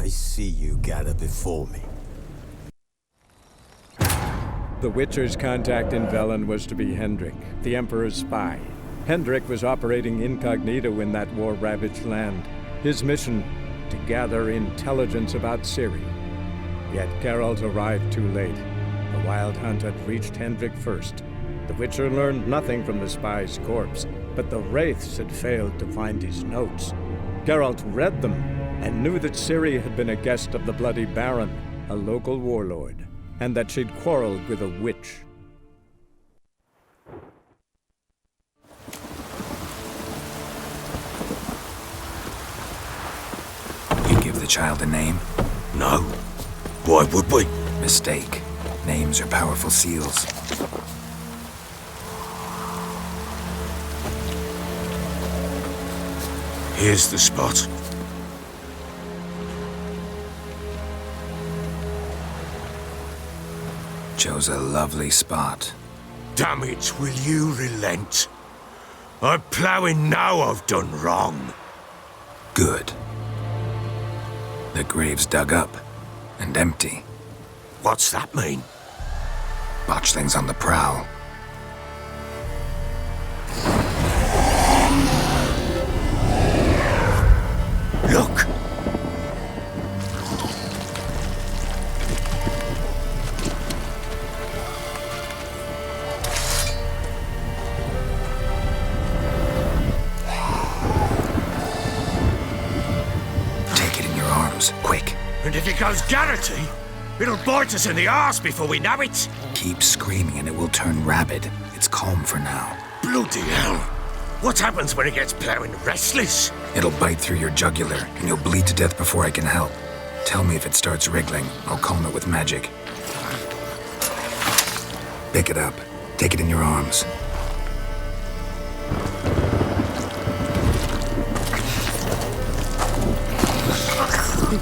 I see you gather before me. The Witcher's contact in Velen was to be Hendrik, the Emperor's spy. Hendrik was operating incognito in that war-ravaged land. His mission, to gather intelligence about Ciri. Yet Geralt arrived too late. The Wild Hunt had reached Hendrik first. The Witcher learned nothing from the spy's corpse, but the Wraiths had failed to find his notes. Geralt read them and knew that Ciri had been a guest of the Bloody Baron, a local warlord, and that she'd quarreled with a witch. You give the child a name? No. Why would we? Mistake. Names are powerful seals. Here's the spot. Chose a lovely spot. Damn it, will you relent? I'm ploughing now I've done wrong. Good. The grave's dug up and empty. What's that mean? Botchlings on the prowl. Look! Take it in your arms, quick. And if it goes Garrity, it'll bite us in the arse before we know it. Keep screaming and it will turn rabid. It's calm for now. Bloody hell! What happens when it gets ploughing restless? It'll bite through your jugular, and you'll bleed to death before I can help. Tell me if it starts wriggling. I'll calm it with magic. Pick it up. Take it in your arms.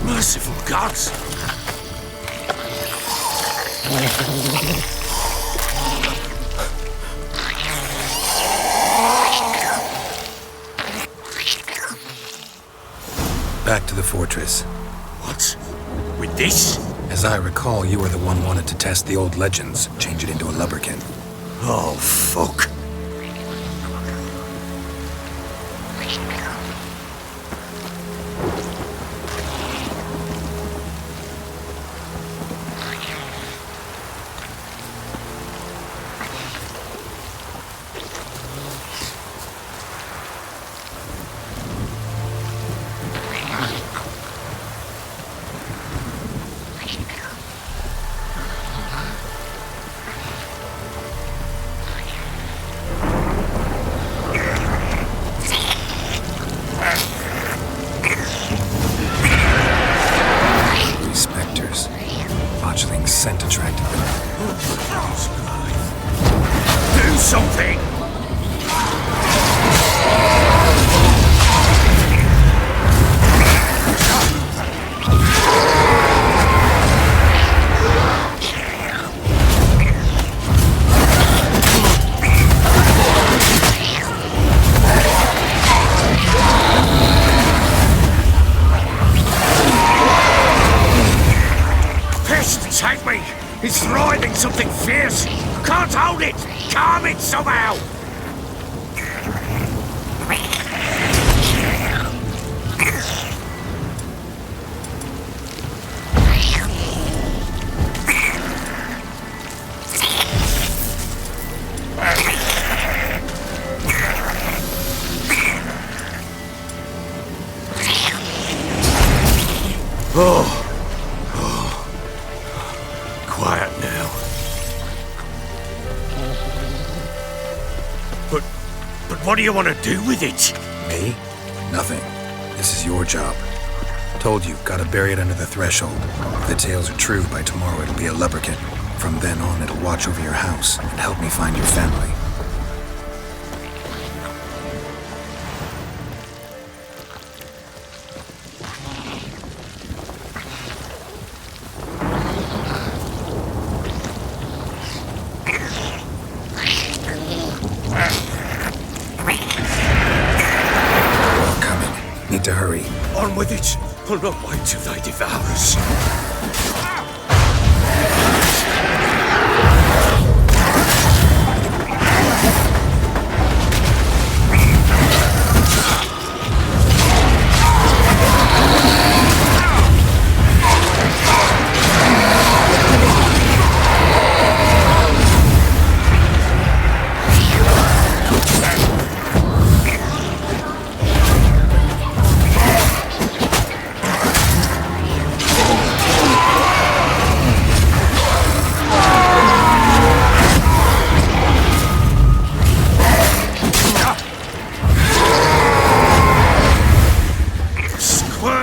Merciful gods! Back to the fortress. What? With this? As I recall, you were the one wanted to test the old legends, change it into a lubberkin. Oh, fuck. Scent attracted them. Do something! Take me! It's writhing something fierce! Can't hold it! Calm it somehow! Oh! Quiet now. But what do you want to do with it? Me? Nothing. This is your job. Told you, gotta bury it under the threshold. If the tales are true, by tomorrow it'll be a lubberkin. From then on, it'll watch over your house and help me find your family. On with it! I'll not wait till they devour us.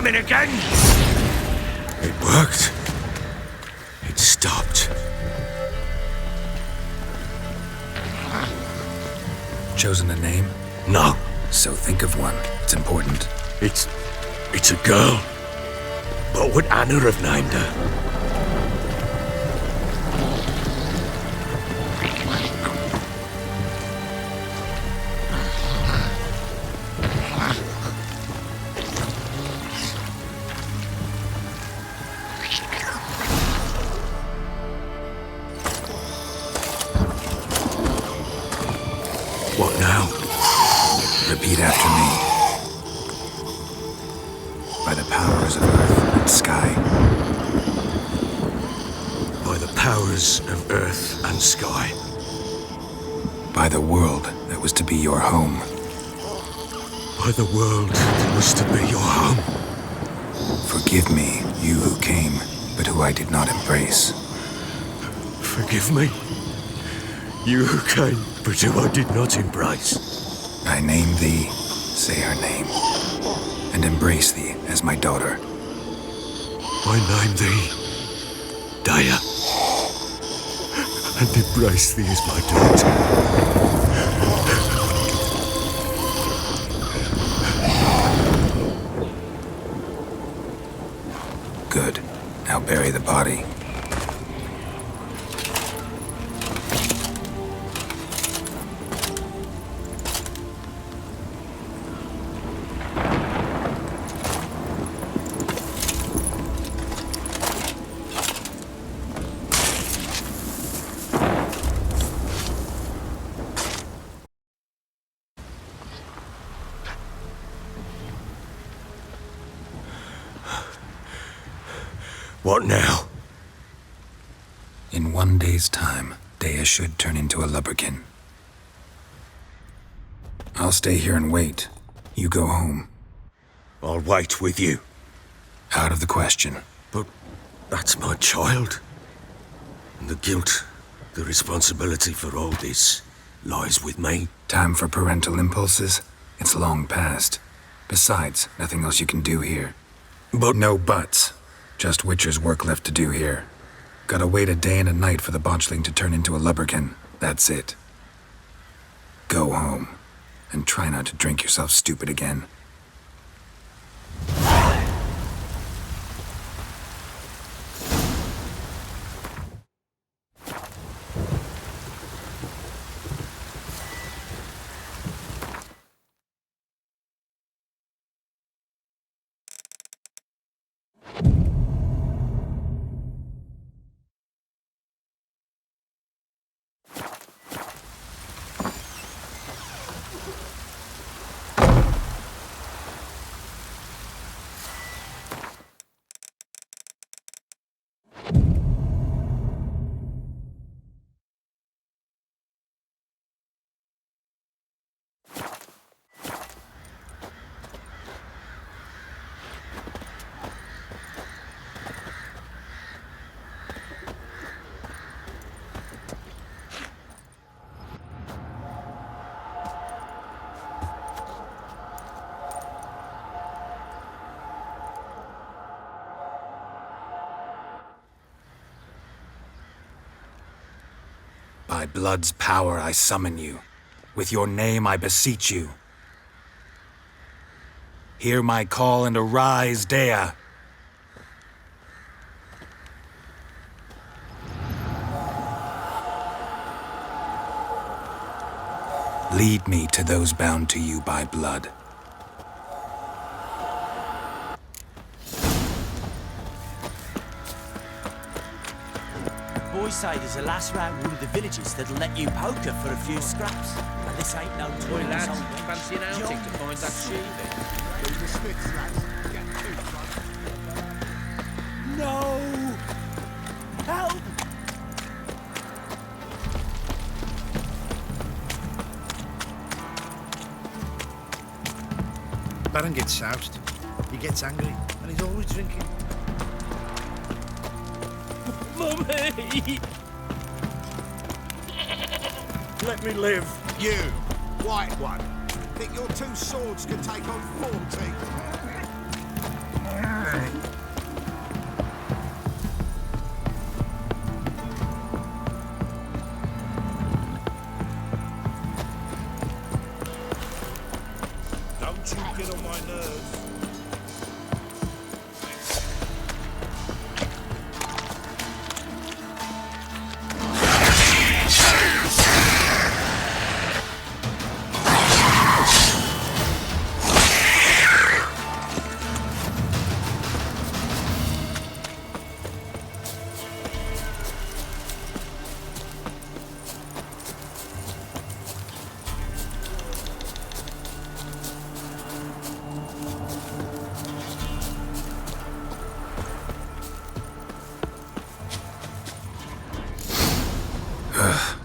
Again. It worked. It stopped. Chosen a name? No. So think of one. It's important. It's a girl. What would Anna have named her? What now? Repeat after me. By the powers of earth and sky. By the powers of earth and sky. By the world that was to be your home. By the world that was to be your home. Forgive me, you who came, but who I did not embrace. Forgive me. You who came, but who I did not embrace. I name thee, say her name, and embrace thee as my daughter. I name thee, Daya, and embrace thee as my daughter. Good. Now bury the body. What now? In 1 day's time, Daya should turn into a lubberkin. I'll stay here and wait. You go home. I'll wait with you. Out of the question. But that's my child. And the guilt, the responsibility for all this lies with me. Time for parental impulses? It's long past. Besides, nothing else you can do here. But No buts. Just Witcher's work left to do here. Gotta wait a day and a night for the botchling to turn into a lubberkin. That's it. Go home. And try not to drink yourself stupid again. By blood's power I summon you. With your name I beseech you. Hear my call and arise, Daya. Lead me to those bound to you by blood. boys say there's a last round one of the villages that'll let you poker for a few scraps. And this ain't no toy, Lads, this old fancy an outing to find that sheathing? The Smiths, lads. Get too close. No! Help! Baron gets soused. He gets angry, and he's always drinking. Mummy! Let me live. You, white one, think your two swords can take on 40? Don't you get on my nerves.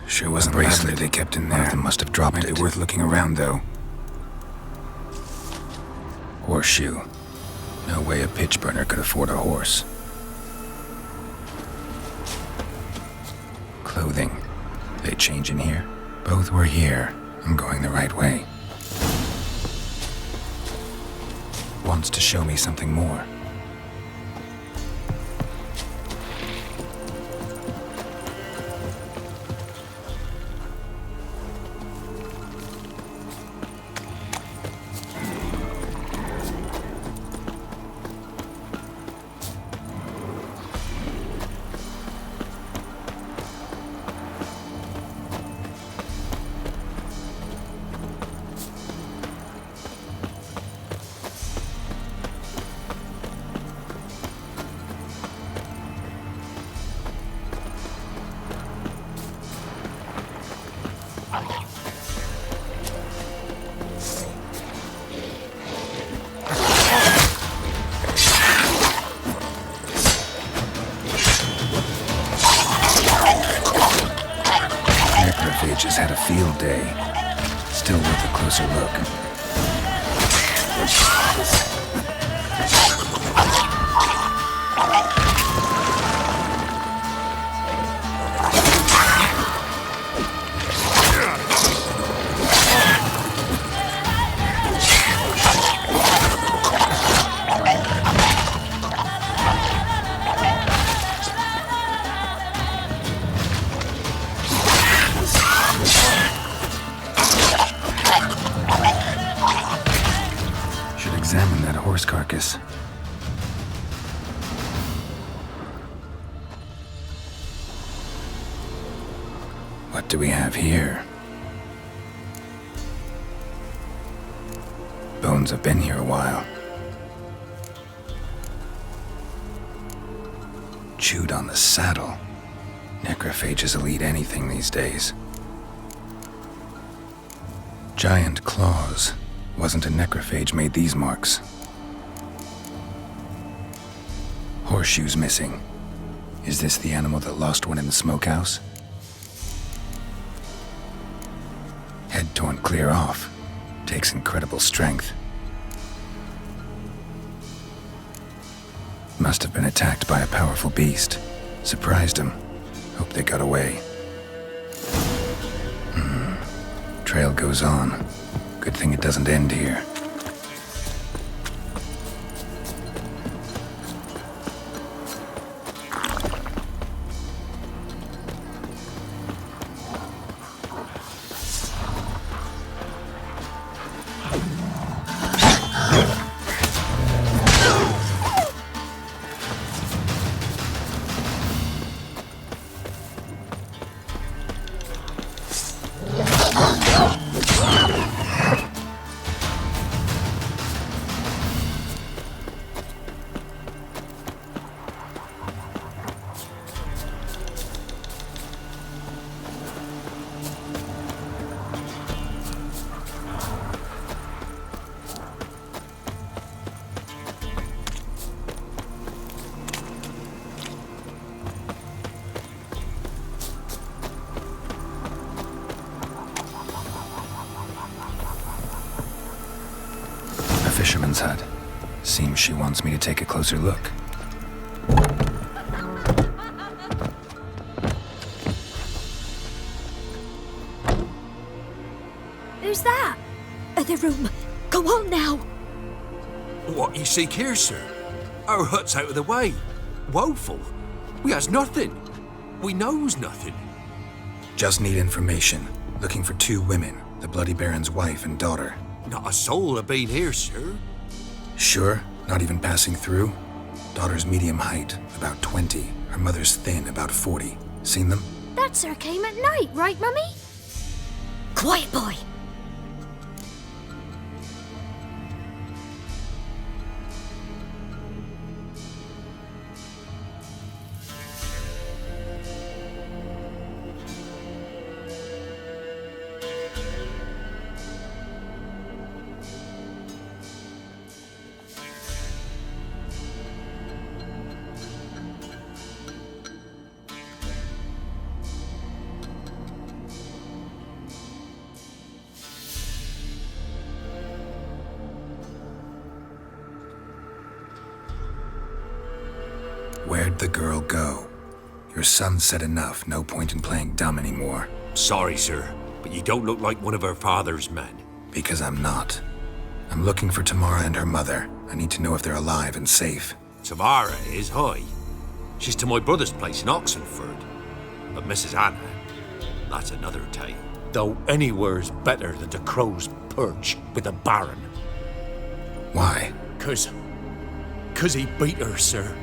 Sure wasn't the bracelet they kept in there. One of them must have dropped it. Might be worth looking around, though. Horseshoe. No way a pitch burner could afford a horse. Clothing. They change in here? Both were here. I'm going the right way. Wants to show me something more. Necrophages had a field day. Still worth a closer look. Should examine that horse carcass. What do we have here? Bones have been here a while. Chewed on the saddle. Necrophages will eat anything these days. Giant claws. Wasn't a necrophage made these marks. Horseshoes missing. Is this the animal that lost one in the smokehouse? Head torn clear off. Takes incredible strength. Must have been attacked by a powerful beast. Surprised him. Hope they got away. Trail goes on. Good thing it doesn't end here. Helen's hut. Seems she wants me to take a closer look. Who's that? Other room. Go on now. What you seek here, sir? Our hut's out of the way. Woeful. We has nothing. We knows nothing. Just need information. Looking for 2 women, the Bloody Baron's wife and daughter. Not a soul have been here, sir. Sure? Not even passing through? Daughter's medium height, about 20. Her mother's thin, about 40. Seen them? That sir came at night, right, Mummy? Quiet, boy. Where'd the girl go? Your son said enough, no point in playing dumb anymore. Sorry, sir, but you don't look like one of our father's men. Because I'm not. I'm looking for Tamara and her mother. I need to know if they're alive and safe. Tamara is, hi. She's to my brother's place in Oxenford. But Mrs. Anna, that's another tale. Though anywhere's better than the Crow's Perch with the Baron. Why? Cause he beat her, sir.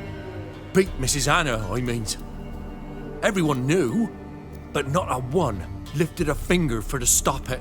Beat Mrs. Anna, I means. Everyone knew, but not a one lifted a finger for to stop it.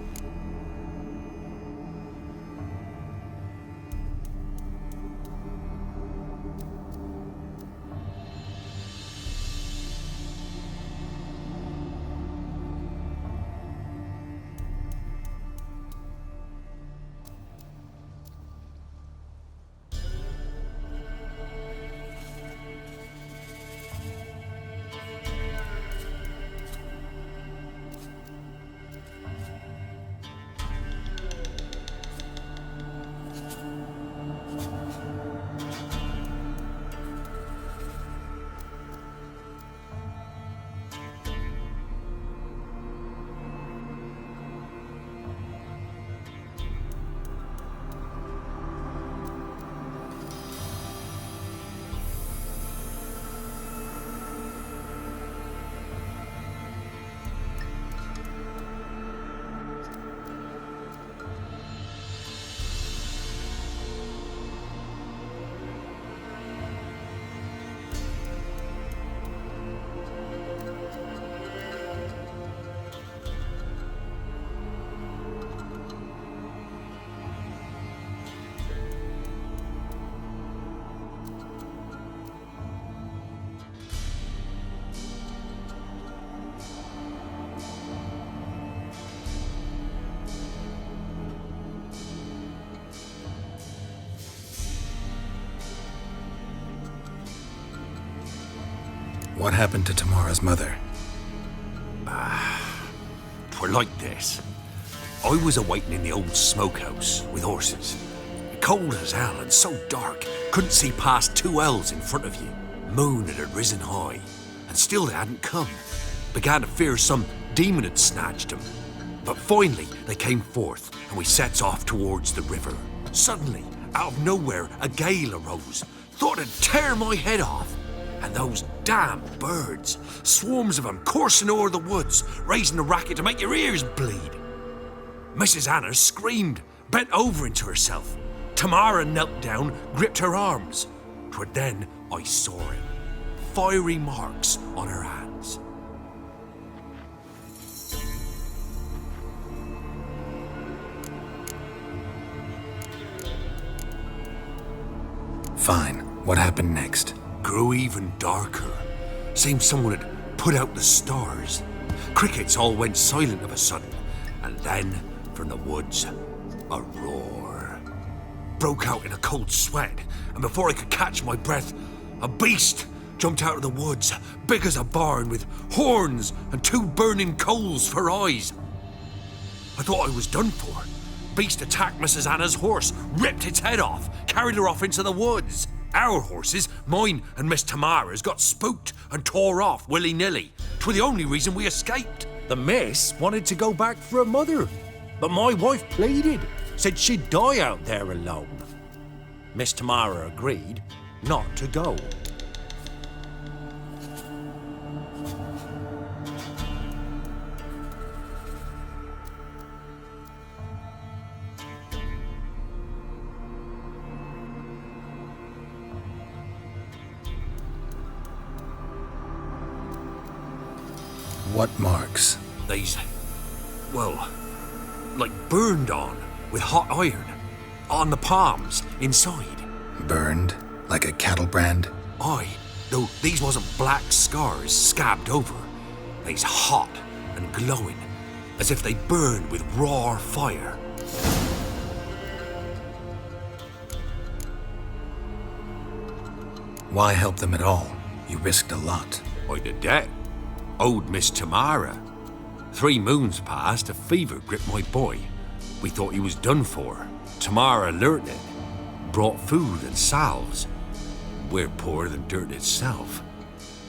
What happened to Tamara's mother? Twere like this. I was awaiting in the old smokehouse with horses. Cold as hell and so dark, couldn't see past 2 ells in front of you. Moon had risen high, and still they hadn't come. Began to fear some demon had snatched them. But finally they came forth, and we sets off towards the river. Suddenly, out of nowhere, a gale arose. Thought it'd tear my head off. And those damn birds, swarms of them coursing o'er the woods, raising a racket to make your ears bleed. Mrs. Anna screamed, bent over into herself. Tamara knelt down, gripped her arms. 'Twere then I saw it. Fiery marks on her hands. Fine. What happened next? Grew even darker. Seemed someone had put out the stars. Crickets all went silent of a sudden, and then, from the woods, a roar. Broke out in a cold sweat, and before I could catch my breath, a beast jumped out of the woods, big as a barn, with horns and 2 burning coals for eyes. I thought I was done for, beast attacked Mrs. Anna's horse, ripped its head off, carried her off into the woods. Our horses, mine and Miss Tamara's, got spooked and tore off willy-nilly. 'Twere the only reason we escaped. The miss wanted to go back for her mother, but my wife pleaded, said she'd die out there alone. Miss Tamara agreed not to go. What marks? These, well, like burned on with hot iron. On the palms, inside. Burned? Like a cattle brand? Aye, though these wasn't black scars scabbed over. They's hot and glowing, as if they burned with raw fire. Why help them at all? You risked a lot. I did that. Owed Miss Tamara. 3 moons passed, a fever gripped my boy. We thought he was done for. Tamara learnt it. Brought food and salves. We're poorer than dirt itself.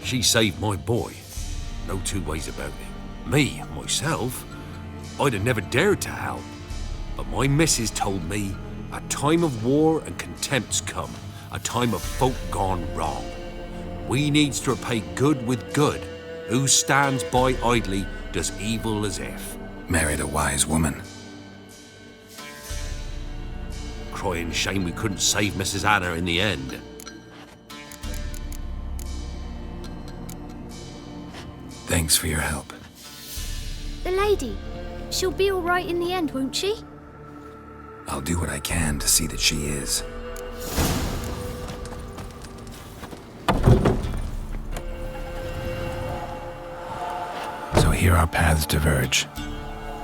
She saved my boy. No 2 ways about it. Me, myself, I'd have never dared to help. But my missus told me a time of war and contempt's come. A time of folk gone wrong. We needs to repay good with good. Who stands by idly does evil as if. Married a wise woman. Crying shame we couldn't save Mrs. Anna in the end. Thanks for your help. The lady. She'll be all right in the end, won't she? I'll do what I can to see that she is. So here our paths diverge.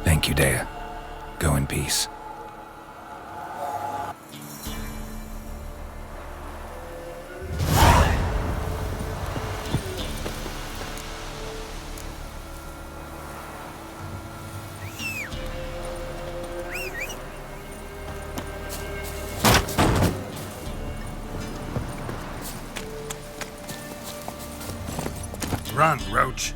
Thank you, Dea. Go in peace. Run, Roach.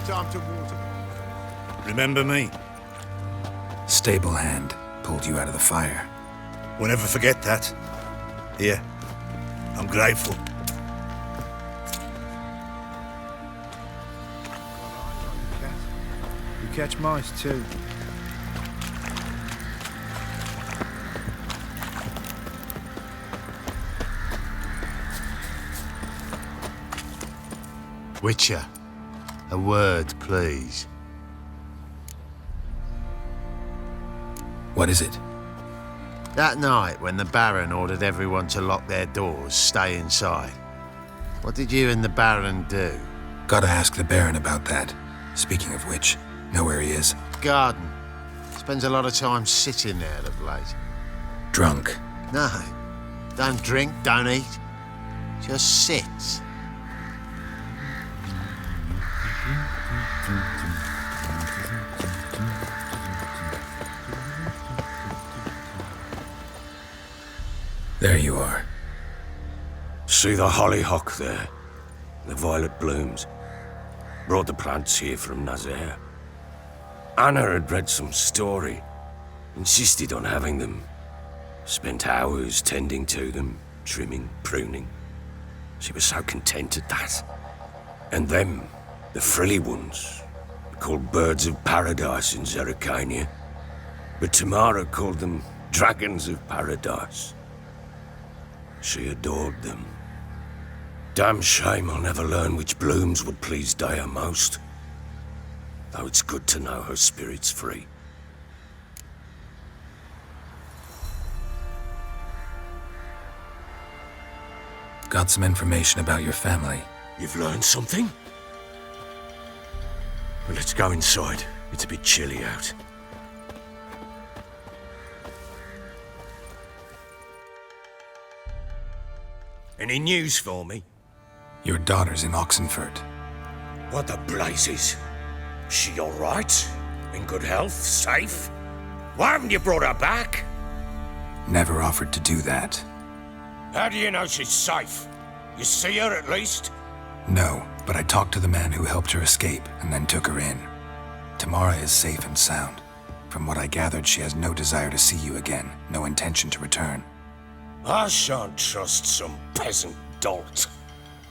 Time to water. Remember me? Stable hand pulled you out of the fire. We'll never forget that. Here, I'm grateful. You catch mice too. Witcher, a word, please. What is it? That night when the Baron ordered everyone to lock their doors, stay inside. What did you and the Baron do? Gotta ask the Baron about that. Speaking of which, know where he is? Garden. Spends a lot of time sitting there of late. Drunk. No. Don't drink, don't eat. Just sits. There you are. See the hollyhock there? The violet blooms. Brought the plants here from Nazaire. Anna had read some story. Insisted on having them. Spent hours tending to them, trimming, pruning. She was so content at that. And them, the frilly ones, called birds of paradise in Zerrikania. But Tamara called them dragons of paradise. She adored them. Damn shame I'll never learn which blooms would please Daya most. Though it's good to know her spirit's free. Got some information about your family. You've learned something? Well, let's go inside. It's a bit chilly out. Any news for me? Your daughter's in Oxenfurt. What the blazes? She all right? In good health? Safe? Why haven't you brought her back? Never offered to do that. How do you know she's safe? You see her at least? No, but I talked to the man who helped her escape and then took her in. Tamara is safe and sound. From what I gathered, she has no desire to see you again, no intention to return. I shan't trust some peasant dolt.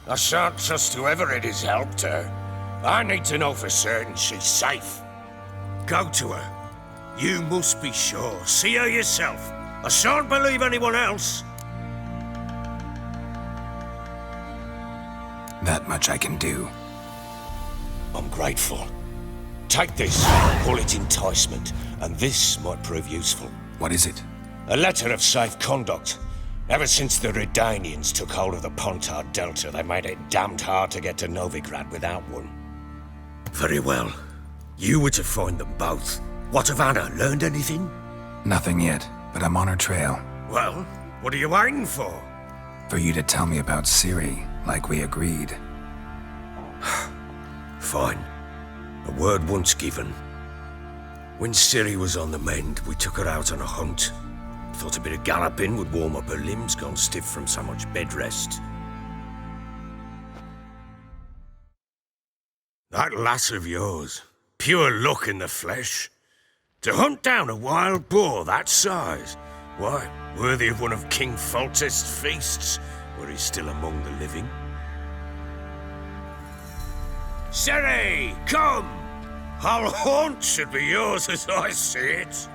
I shan't trust whoever it is helped her. I need to know for certain she's safe. Go to her. You must be sure. See her yourself. I shan't believe anyone else. That much I can do. I'm grateful. Take this, call it enticement, and this might prove useful. What is it? A letter of safe conduct. Ever since the Redanians took hold of the Pontard Delta, they made it damned hard to get to Novigrad without one. Very well. You were to find them both. What of Anna? Learned anything? Nothing yet, but I'm on her trail. Well, what are you waiting for? For you to tell me about Ciri, like we agreed. Fine. A word once given. When Ciri was on the mend, we took her out on a hunt. Thought a bit of galloping would warm up her limbs, gone stiff from so much bed rest. That lass of yours, pure luck in the flesh. To hunt down a wild boar that size, why, worthy of one of King Foltest's feasts, were he still among the living. Ciri, come! Whole haunt should be yours as I see it.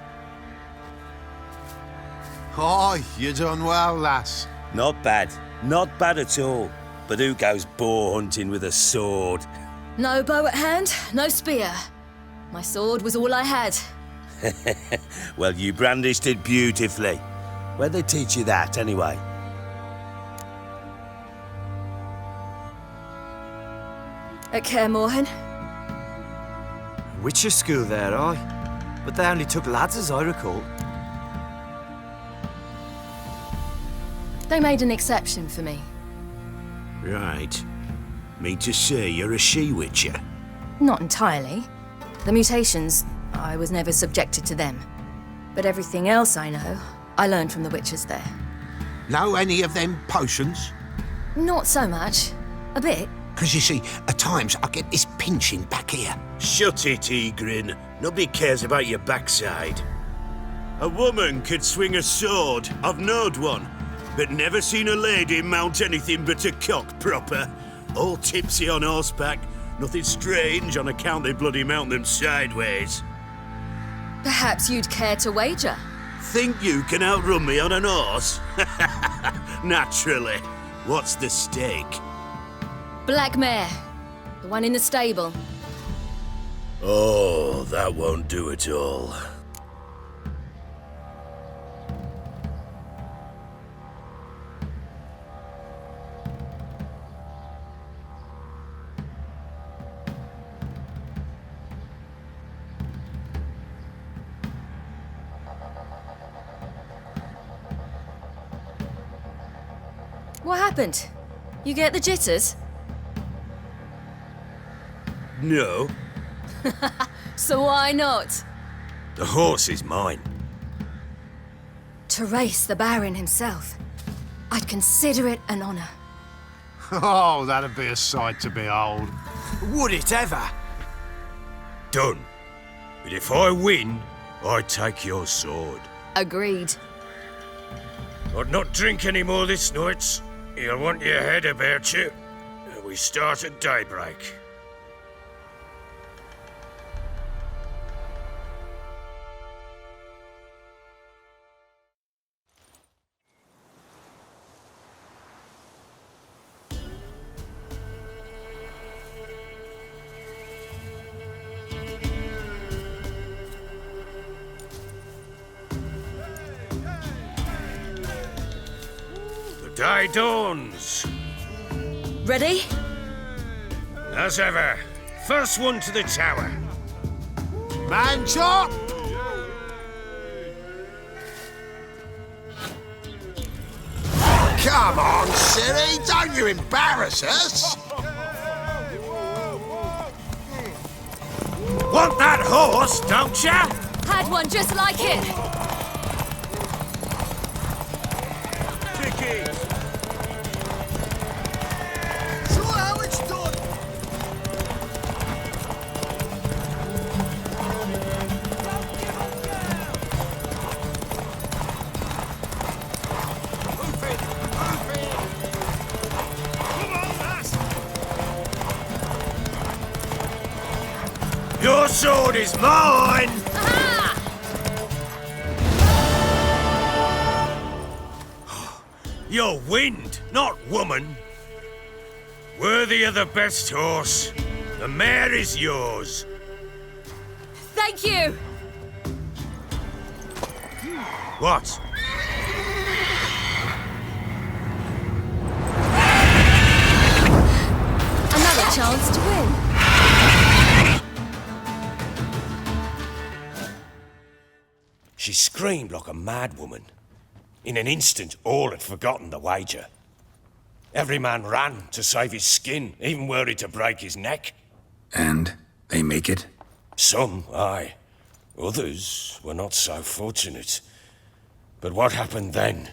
Aye, you done well, lass. Not bad. Not bad at all. But who goes boar hunting with a sword? No bow at hand, no spear. My sword was all I had. Well, you brandished it beautifully. Where'd they teach you that, anyway? At Kaer Morhen. Witcher school there, aye. But they only took lads, as I recall. They made an exception for me. Right. Mean to say you're a she-witcher? Not entirely. The mutations, I was never subjected to them. But everything else I know, I learned from the witches there. Know any of them potions? Not so much. A bit. Because you see, at times I get this pinching back here. Shut it, Egrin. Nobody cares about your backside. A woman could swing a sword. I've knowed one. But never seen a lady mount anything but a cock proper. All tipsy on horseback. Nothing strange on account they bloody mount them sideways. Perhaps you'd care to wager? Think you can outrun me on an horse? Naturally. What's the stake? Black mare. The one in the stable. Oh, that won't do it all. What happened? You get the jitters? No, So why not? the horse is mine. To race the Baron himself. I'd consider it an honor. Oh, that'd be a sight to behold. Would it ever? Done. But if I win, I take your sword. Agreed. I'd not drink any more this night. You'll want your head about you. We start at daybreak. The day dawns. Ready? As ever, first one to the tower. Man chop! Come on, Siri, don't you embarrass us! Want that horse, don't ya? Had one just like it. Show how it's done! Your sword is mine! You're wind, not woman. Worthy of the best horse. The mare is yours. Thank you. What? Another chance to win. She screamed like a mad woman. In an instant, all had forgotten the wager. Every man ran to save his skin, even worried to break his neck. And they make it? Some, aye. Others were not so fortunate. But what happened then?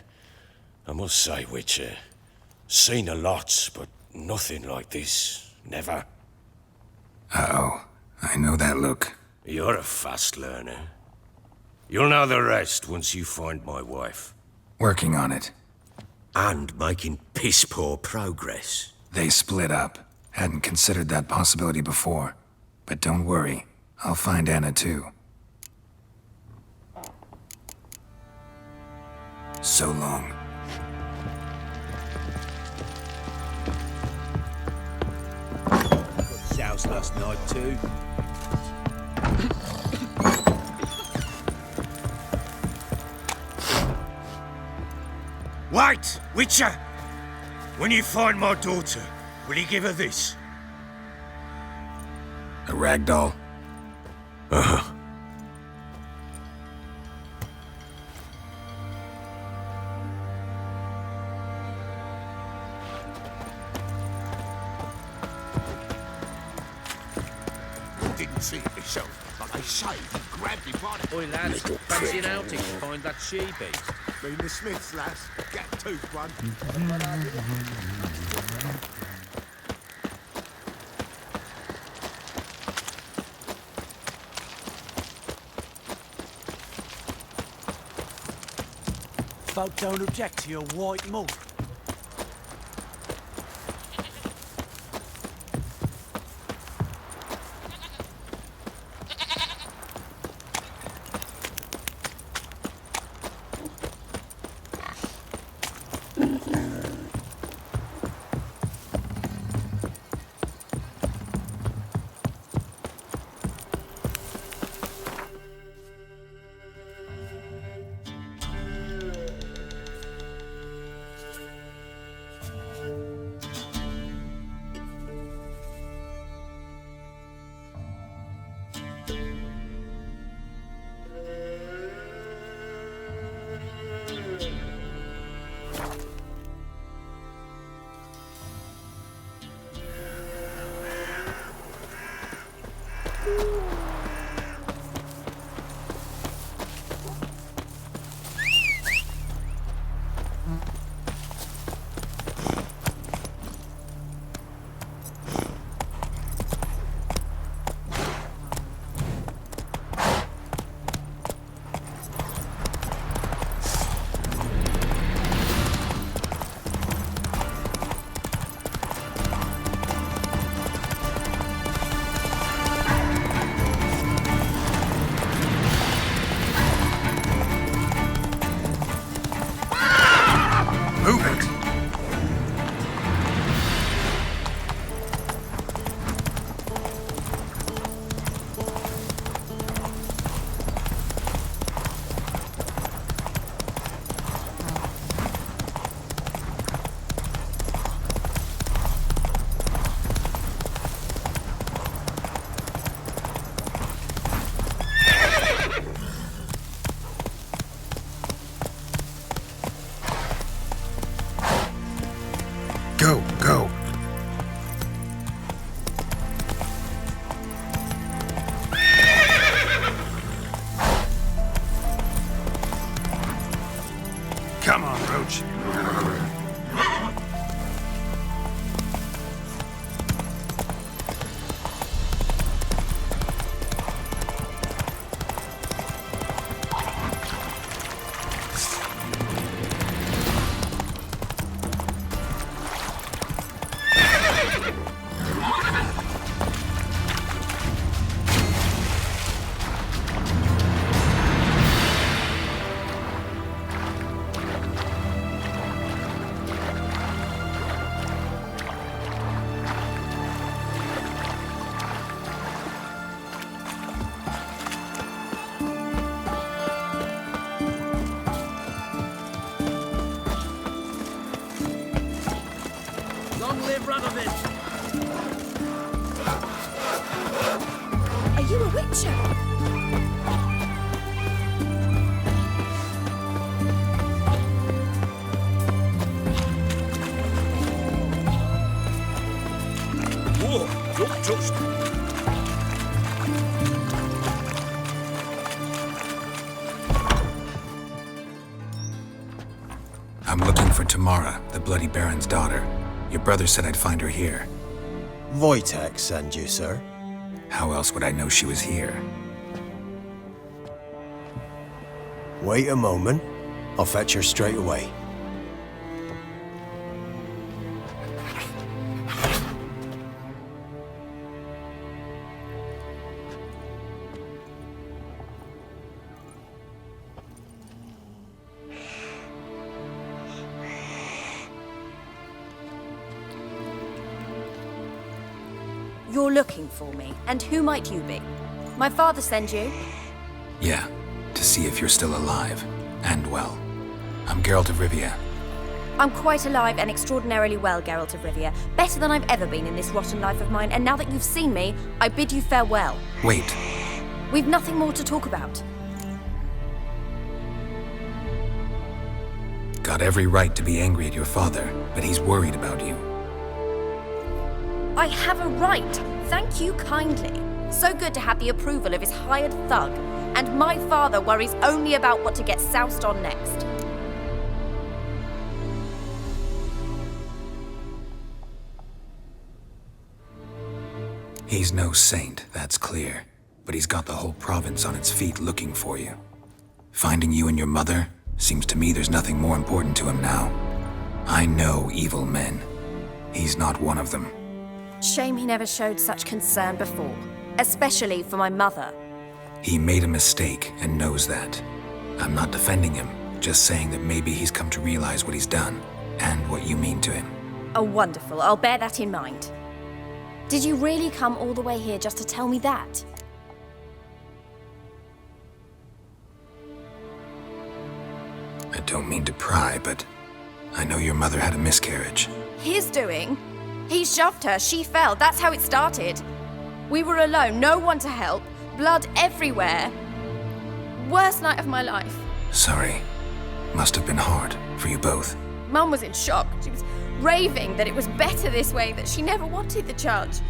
I must say, Witcher, seen a lot, but nothing like this. Never. Uh-oh. I know that look. You're a fast learner. You'll know the rest once you find my wife. Working on it. And making piss-poor progress. They split up. Hadn't considered that possibility before. But don't worry. I'll find Anna too. So long. Got shouts last night too. Wait, Witcher! When you find my daughter, will you give her this? A ragdoll? Uh-huh. Didn't see it myself, but they say he grabbed him by the... Oi, lads, fancy an outing to find that she-beast? Been the Smiths, lass. Get a tooth one. Folk don't object to your white mug. Go, go. Come on, Roach. Long live Radovid! Are you a witcher? Whoa, don't touch me. I'm looking for Tamara, the Bloody Baron's daughter. Your brother said I'd find her here. Wojtek sent you, sir. How else would I know she was here? Wait a moment. I'll fetch her straight away. You're looking for me, and who might you be? My father sent you? Yeah, to see if you're still alive. And well. I'm Geralt of Rivia. I'm quite alive and extraordinarily well, Geralt of Rivia. Better than I've ever been in this rotten life of mine, and now that you've seen me, I bid you farewell. Wait. We've nothing more to talk about. Got every right to be angry at your father, but he's worried about you. I have a right. Thank you kindly. So good to have the approval of his hired thug. And my father worries only about what to get soused on next. He's no saint, that's clear. But he's got the whole province on its feet looking for you. Finding you and your mother, seems to me there's nothing more important to him now. I know evil men. He's not one of them. Shame he never showed such concern before. Especially for my mother. He made a mistake and knows that. I'm not defending him, just saying that maybe he's come to realize what he's done, and what you mean to him. Oh, wonderful. I'll bear that in mind. Did you really come all the way here just to tell me that? I don't mean to pry, but I know your mother had a miscarriage. His doing? He shoved her, she fell, that's how it started. We were alone, no one to help, blood everywhere. Worst night of my life. Sorry. Must have been hard for you both. Mum was in shock. She was raving that it was better this way, that she never wanted the child.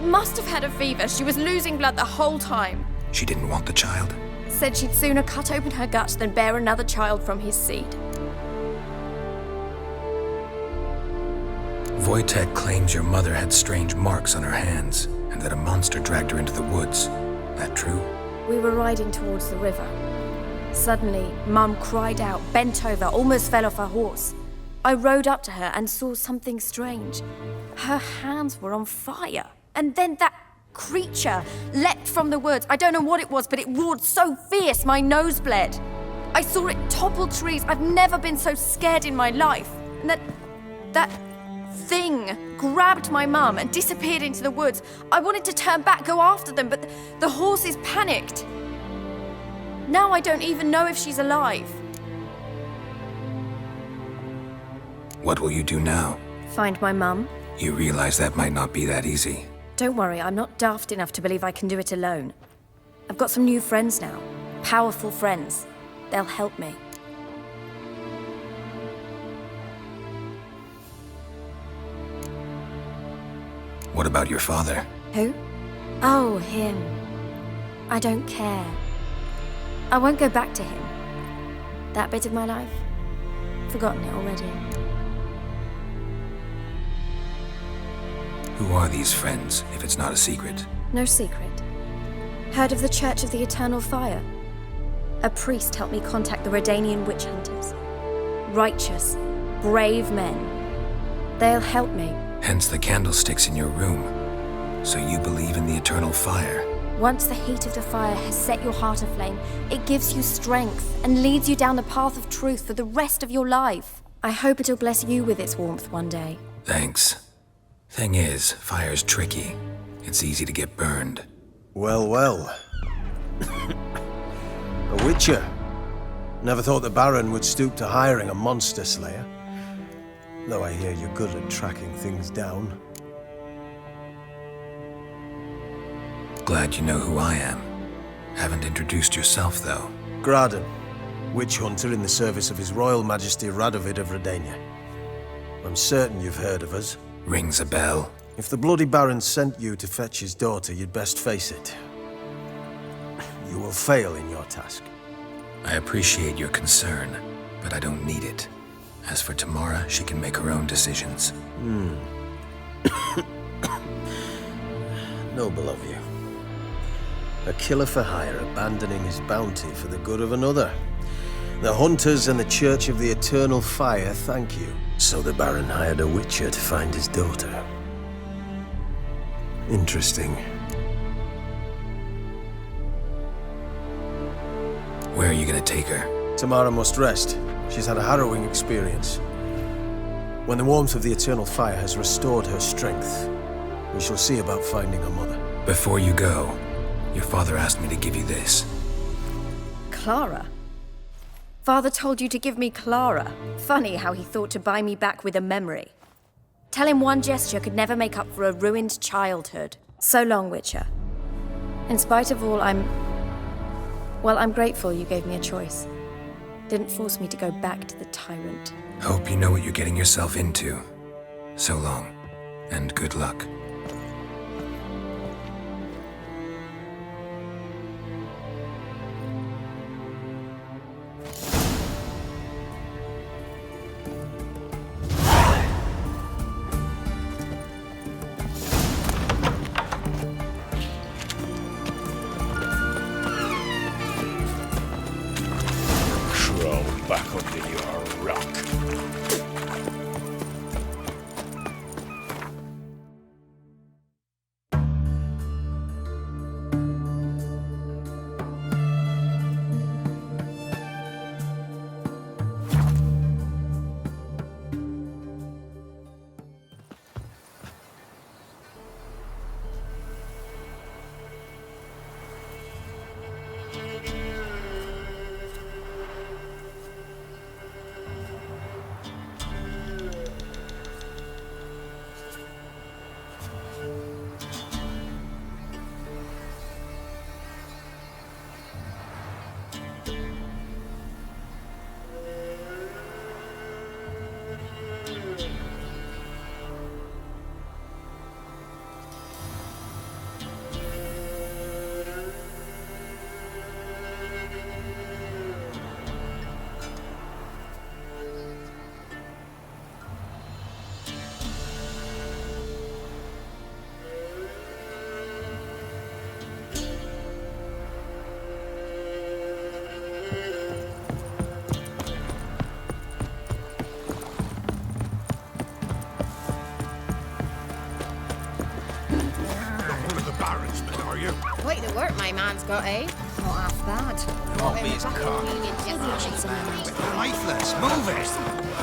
Must have had a fever. She was losing blood the whole time. She didn't want the child? Said she'd sooner cut open her guts than bear another child from his seed. Wojtek claims your mother had strange marks on her hands, and that a monster dragged her into the woods. That true? We were riding towards the river. Suddenly, Mum cried out, bent over, almost fell off her horse. I rode up to her and saw something strange. Her hands were on fire. And then that creature leapt from the woods. I don't know what it was, but it roared so fierce my nose bled. I saw it topple trees. I've never been so scared in my life. And that thing grabbed my mum and disappeared into the woods. I wanted to turn back, go after them, but the horses panicked. Now I don't even know if she's alive. What will you do now? Find my mum. You realize that might not be that easy. Don't worry, I'm not daft enough to believe I can do it alone. I've got some new friends now. Powerful friends. They'll help me. What about your father? Who? Oh, him. I don't care. I won't go back to him. That bit of my life? Forgotten it already. Who are these friends, if it's not a secret? No secret. Heard of the Church of the Eternal Fire? A priest helped me contact the Redanian witch hunters. Righteous, brave men. They'll help me. Hence the candlesticks in your room. So you believe in the eternal fire? Once the heat of the fire has set your heart aflame, it gives you strength and leads you down the path of truth for the rest of your life. I hope it'll bless you with its warmth one day. Thanks. Thing is, fire's tricky. It's easy to get burned. Well, well. A witcher. Never thought the Baron would stoop to hiring a monster slayer. Though I hear you're good at tracking things down. Glad you know who I am. Haven't introduced yourself, though. Graden, witch hunter in the service of His Royal Majesty Radovid of Redania. I'm certain you've heard of us. Rings a bell. If the Bloody Baron sent you to fetch his daughter, you'd best face it. You will fail in your task. I appreciate your concern, but I don't need it. As for Tamara, she can make her own decisions. Noble of you. A killer for hire abandoning his bounty for the good of another. The hunters and the Church of the Eternal Fire thank you. So the Baron hired a witcher to find his daughter. Interesting. Where are you gonna take her? Tamara must rest. She's had a harrowing experience. When the warmth of the Eternal Fire has restored her strength, we shall see about finding her mother. Before you go, your father asked me to give you this. Clara? Father told you to give me Clara. Funny how he thought to buy me back with a memory. Tell him one gesture could never make up for a ruined childhood. So long, Witcher. In spite of all, I'm grateful you gave me a choice. Didn't force me to go back to the tyrant. Hope you know what you're getting yourself into. So long, and good luck. Back under your rock. Quite the work my man's got, eh? Not half bad. Not be his cock. Lifeless, move it!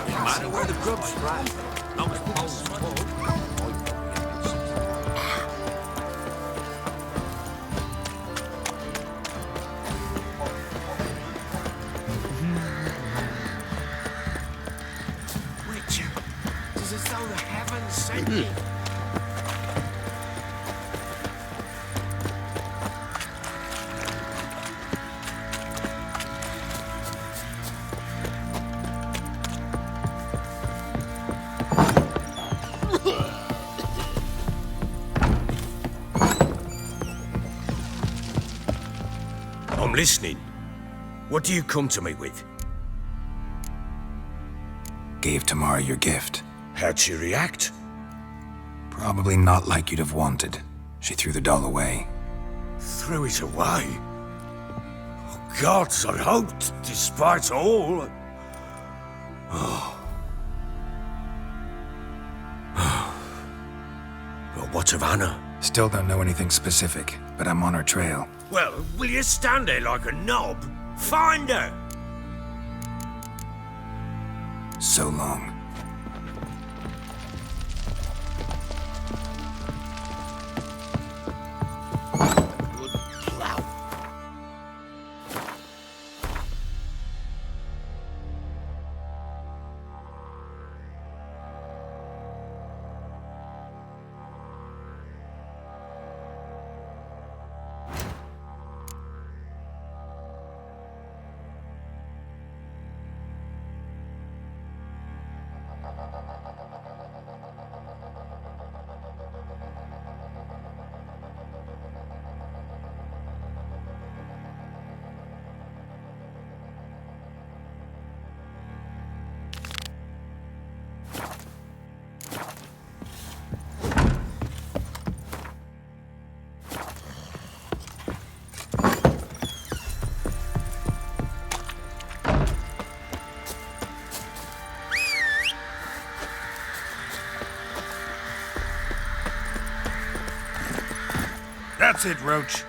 No matter where the grub's from. Long as the hole's full. Witcher, it's as though the heavens sent you. listening. What do you come to me with? Gave Tamara your gift. How'd she react? Probably not like you'd have wanted. She threw the doll away. Threw it away? Oh, gods, I hoped, despite all. Oh. Well, what of Anna? Still don't know anything specific, but I'm on her trail. Well, will you stand there like a knob? Find her! So long. That's it, Roach.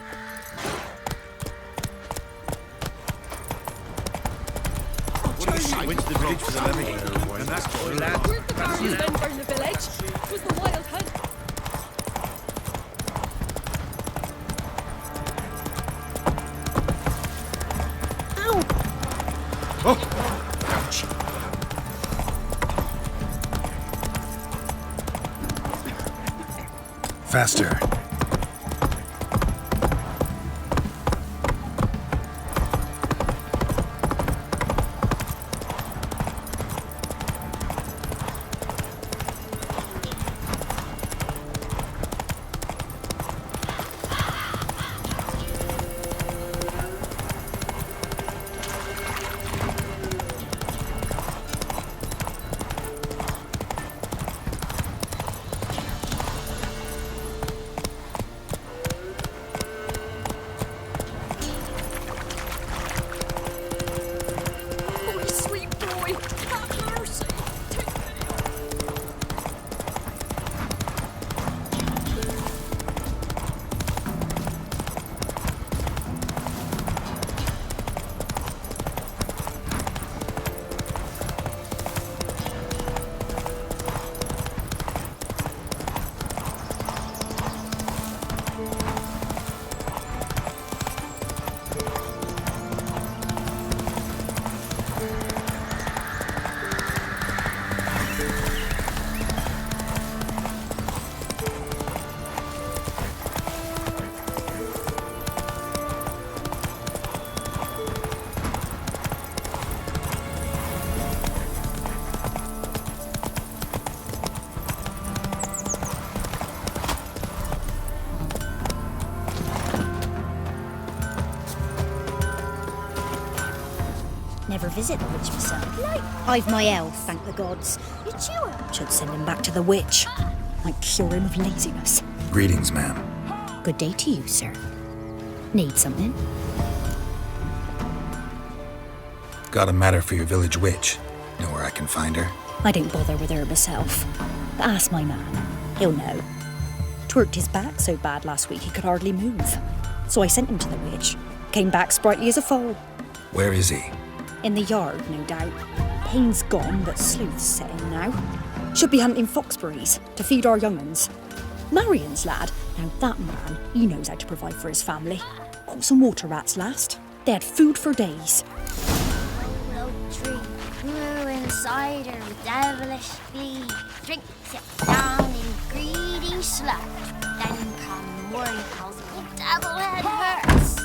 Went to the village for the levy. And that's what lad. We're the barons then from the village. It was the wild hunt. Faster. Never visit the witch myself. I've my elf, thank the gods. Should send him back to the witch. Might cure him of laziness. Greetings, ma'am. Good day to you, sir. Need something? Got a matter for your village witch. Know where I can find her? I didn't bother with her myself. But ask my man. He'll know. Twerked his back so bad last week he could hardly move. So I sent him to the witch. Came back sprightly as a foal. Where is he? In the yard, no doubt. Pain's gone, but sleuth's set in now. Should be hunting foxberries to feed our young'uns. Marion's lad, now that man, he knows how to provide for his family. Caught some water rats last. They had food for days. Willow tree, brew and cider with devilish glee. Drink it down in greedy sloth. Then come morning calls me devil head hurts.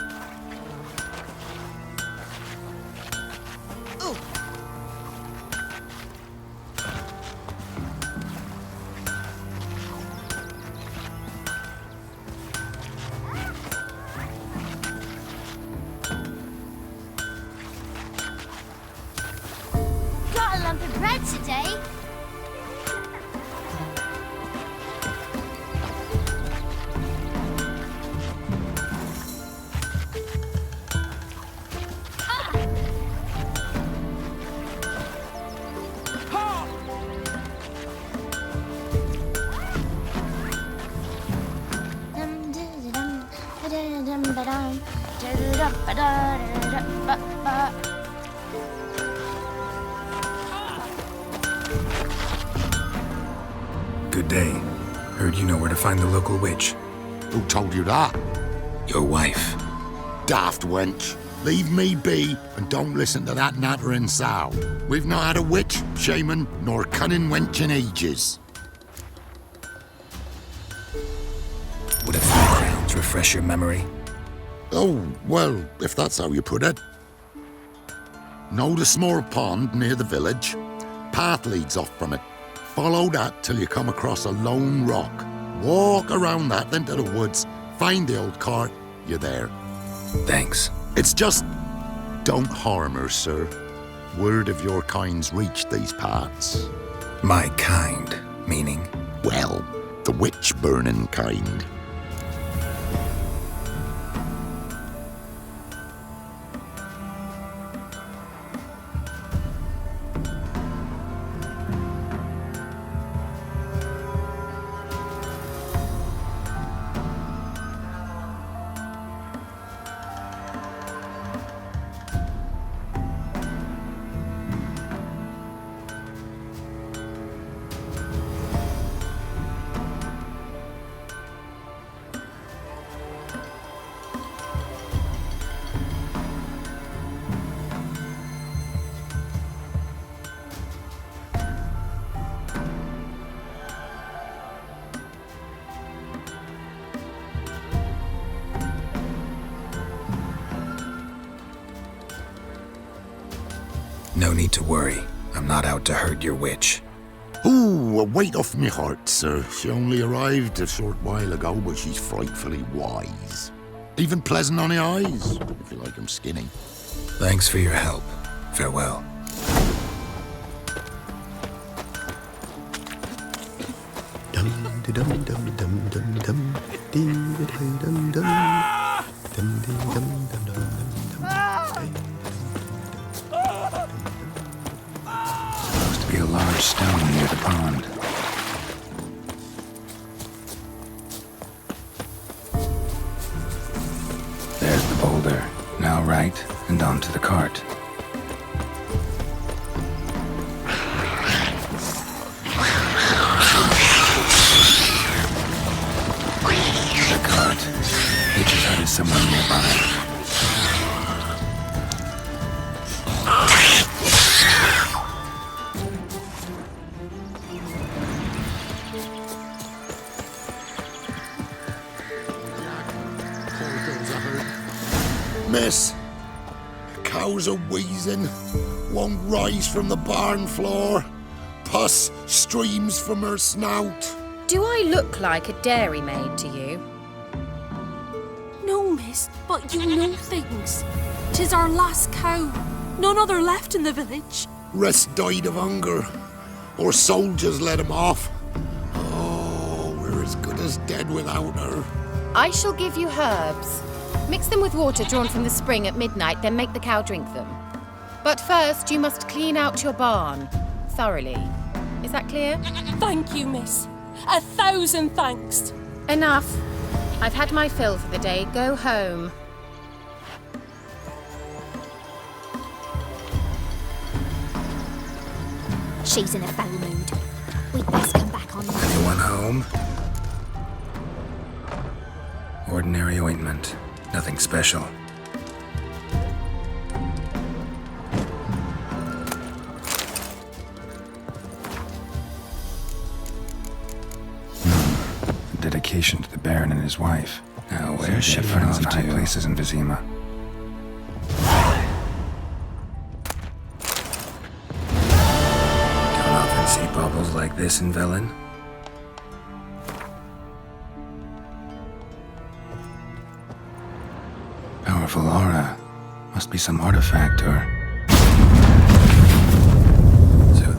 Ooh. lump of bread today. Good day. Heard you know where to find the local witch. Who told you that? Your wife. Daft wench. Leave me be and don't listen to that nattering sow. We've not had a witch, shaman, nor cunning wench in ages. Would a few crowns refresh your memory? Oh, well, if that's how you put it. Know the small pond near the village? Path leads off from it. Follow that till you come across a lone rock. Walk around that into the woods, find the old cart, you're there. Thanks. It's just... don't harm her, sir. Word of your kind's reached these parts. My kind, meaning? Well, the witch-burning kind. No need to worry. I'm not out to hurt your witch. Ooh, a weight off me heart, sir. She only arrived a short while ago, but she's frightfully wise. Even pleasant on the eyes, if you like 'em skinny. Thanks for your help. Farewell. Supposed to be a large stone near the pond. There's the boulder. Now right, and onto the cart. The cart. Witch's hut is somewhere nearby. Miss, cows are wheezing, won't rise from the barn floor. Pus streams from her snout. Do I look like a dairymaid to you? No, miss, but you know things. 'Tis our last cow. None other left in the village. Rest died of hunger, or soldiers let him off. Oh, we're as good as dead without her. I shall give you herbs. Mix them with water drawn from the spring at midnight, then make the cow drink them. But first, you must clean out your barn thoroughly. Is that clear? Thank you, miss. 1,000 thanks. Enough. I've had my fill for the day. Go home. She's in a foul mood. We'd best come back on. Anyone home? Ordinary ointment. Nothing special. Dedication to the Baron and his wife. Now, where's she found some high places in Vizima? Don't often see baubles like this in Velen. Powerful aura. Must be some artifact or... So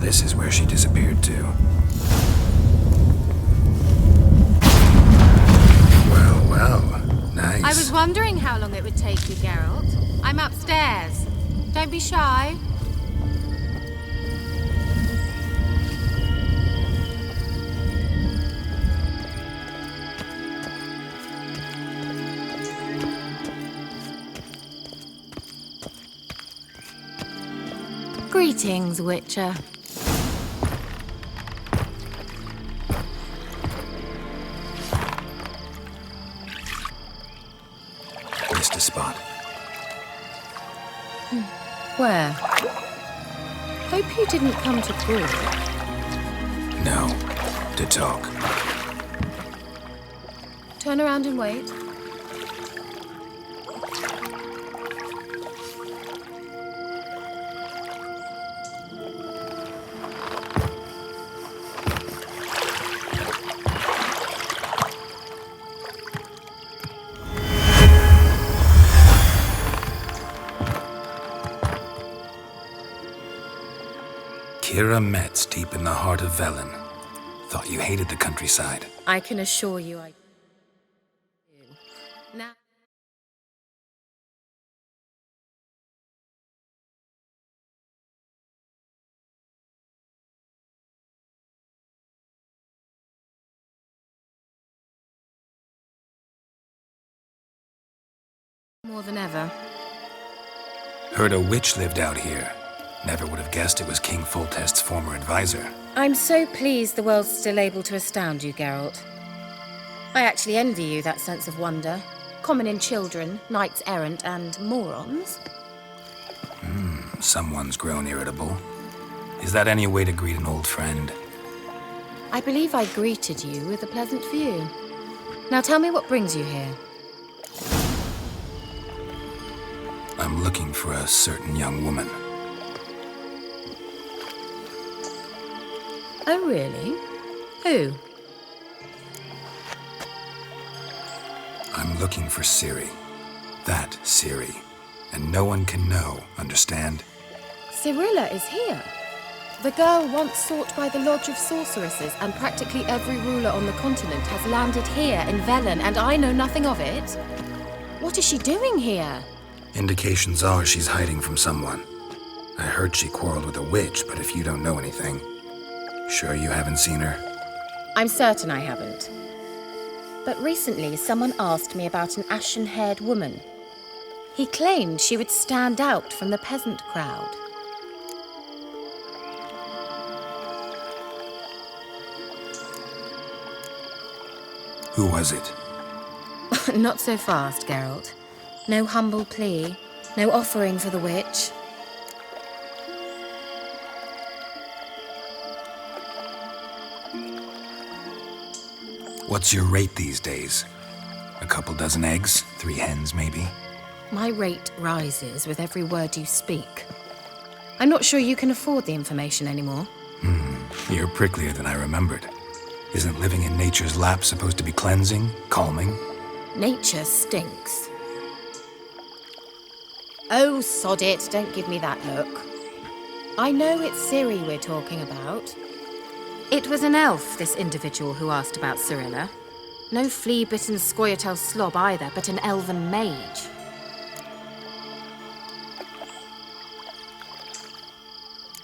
how long it would take you, Geralt. I'm upstairs. Don't be shy. Greetings, Witcher. Missed a spot. Where? Hope you didn't come to talk. No, to talk. Turn around and wait. Kira Metz, deep in the heart of Velen. Thought you hated the countryside. I can assure you I do. Now... more than ever. Heard a witch lived out here. Never would have guessed it was King Foltest's former advisor. I'm so pleased the world's still able to astound you, Geralt. I actually envy you that sense of wonder. Common in children, knights errant, and morons. Someone's grown irritable. Is that any way to greet an old friend? I believe I greeted you with a pleasant view. Now tell me what brings you here. I'm looking for a certain young woman. Oh, really? Who? I'm looking for Ciri. That Ciri. And no one can know, understand? Cirilla is here. The girl once sought by the Lodge of Sorceresses, and practically every ruler on the continent has landed here in Velen, and I know nothing of it. What is she doing here? Indications are she's hiding from someone. I heard she quarreled with a witch, but if you don't know anything, sure you haven't seen her? I'm certain I haven't. But recently, someone asked me about an ashen-haired woman. He claimed she would stand out from the peasant crowd. Who was it? Not so fast, Geralt. No humble plea, no offering for the witch. What's your rate these days? A couple dozen eggs? 3 hens, maybe? My rate rises with every word you speak. I'm not sure you can afford the information anymore. You're pricklier than I remembered. Isn't living in nature's lap supposed to be cleansing, calming? Nature stinks. Oh, sod it, don't give me that look. I know it's Ciri we're talking about. It was an elf, this individual who asked about Cirilla. No flea-bitten Scoia'tael slob either, but an elven mage.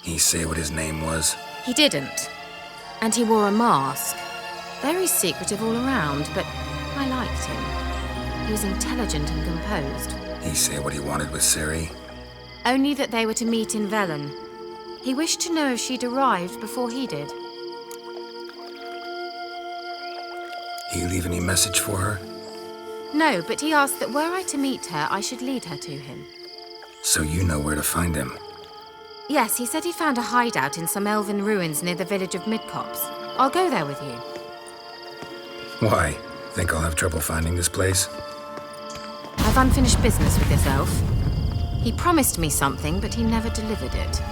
He say what his name was? He didn't. And he wore a mask. Very secretive all around, but I liked him. He was intelligent and composed. He say what he wanted with Ciri? Only that they were to meet in Velen. He wished to know if she'd arrived before he did. He leave any message for her? No, but he asked that were I to meet her, I should lead her to him. So you know where to find him? Yes, he said he found a hideout in some elven ruins near the village of Midcopse. I'll go there with you. Why? Think I'll have trouble finding this place? I've unfinished business with this elf. He promised me something, but he never delivered it.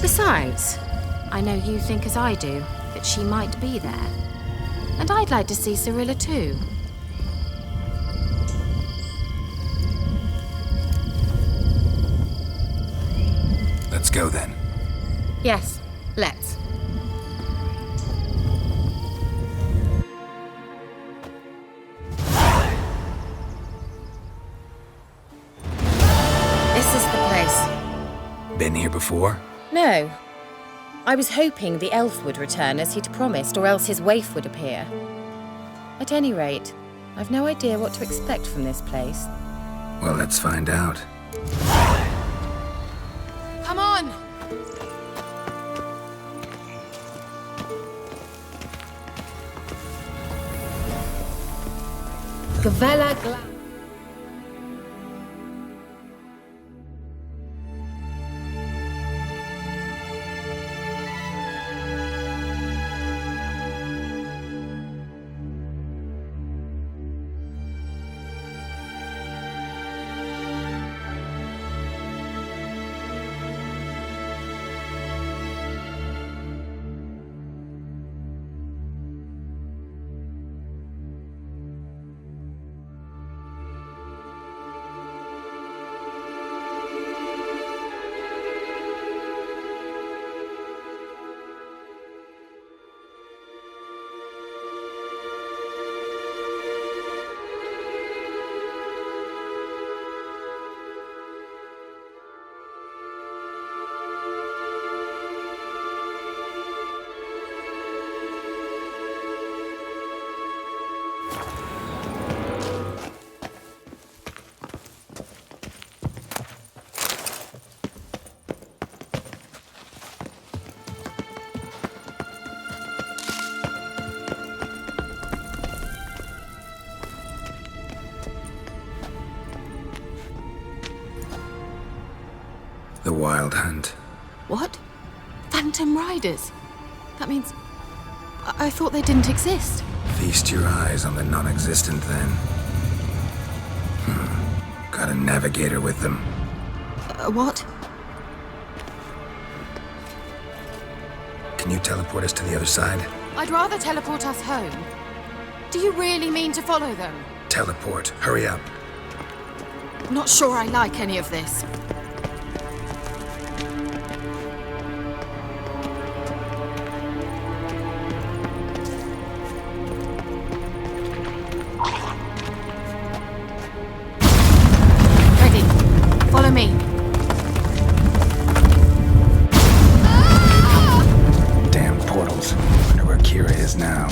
Besides, I know you think as I do, that she might be there. And I'd like to see Cirilla too. Let's go then. Yes, let's. Been here before? No. I was hoping the elf would return as he'd promised, or else his waif would appear. At any rate, I've no idea what to expect from this place. Well, let's find out. Come on! Gavella Gla... The Wild Hunt. What? Phantom Riders? That means... I thought they didn't exist. Feast your eyes on the non-existent then. Got a navigator with them. What? Can you teleport us to the other side? I'd rather teleport us home. Do you really mean to follow them? Teleport. Hurry up. Not sure I like any of this. Ready. Follow me. Damn portals. Wonder where Kira is now.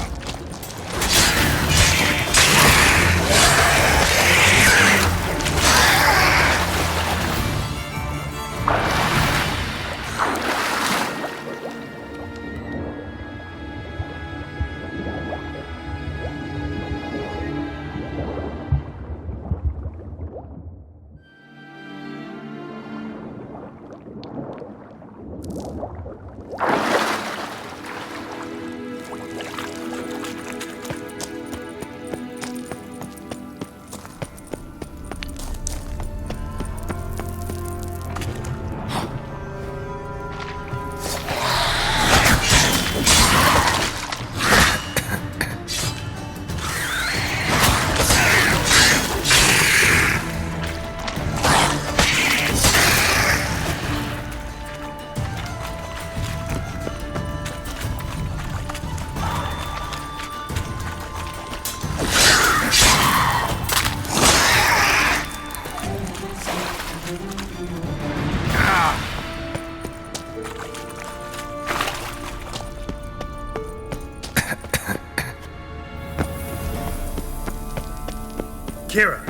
Kira!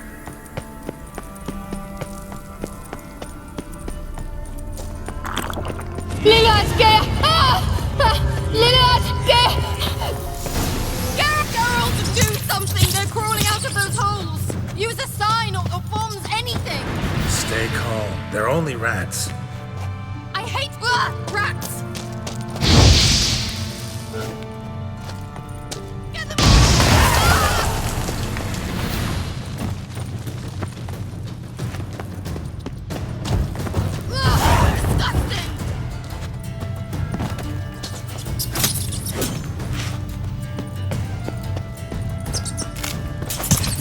Geralt, do something! They're crawling out of those holes! Use a sign or bombs, anything! Stay calm. They're only rats. I hate rats!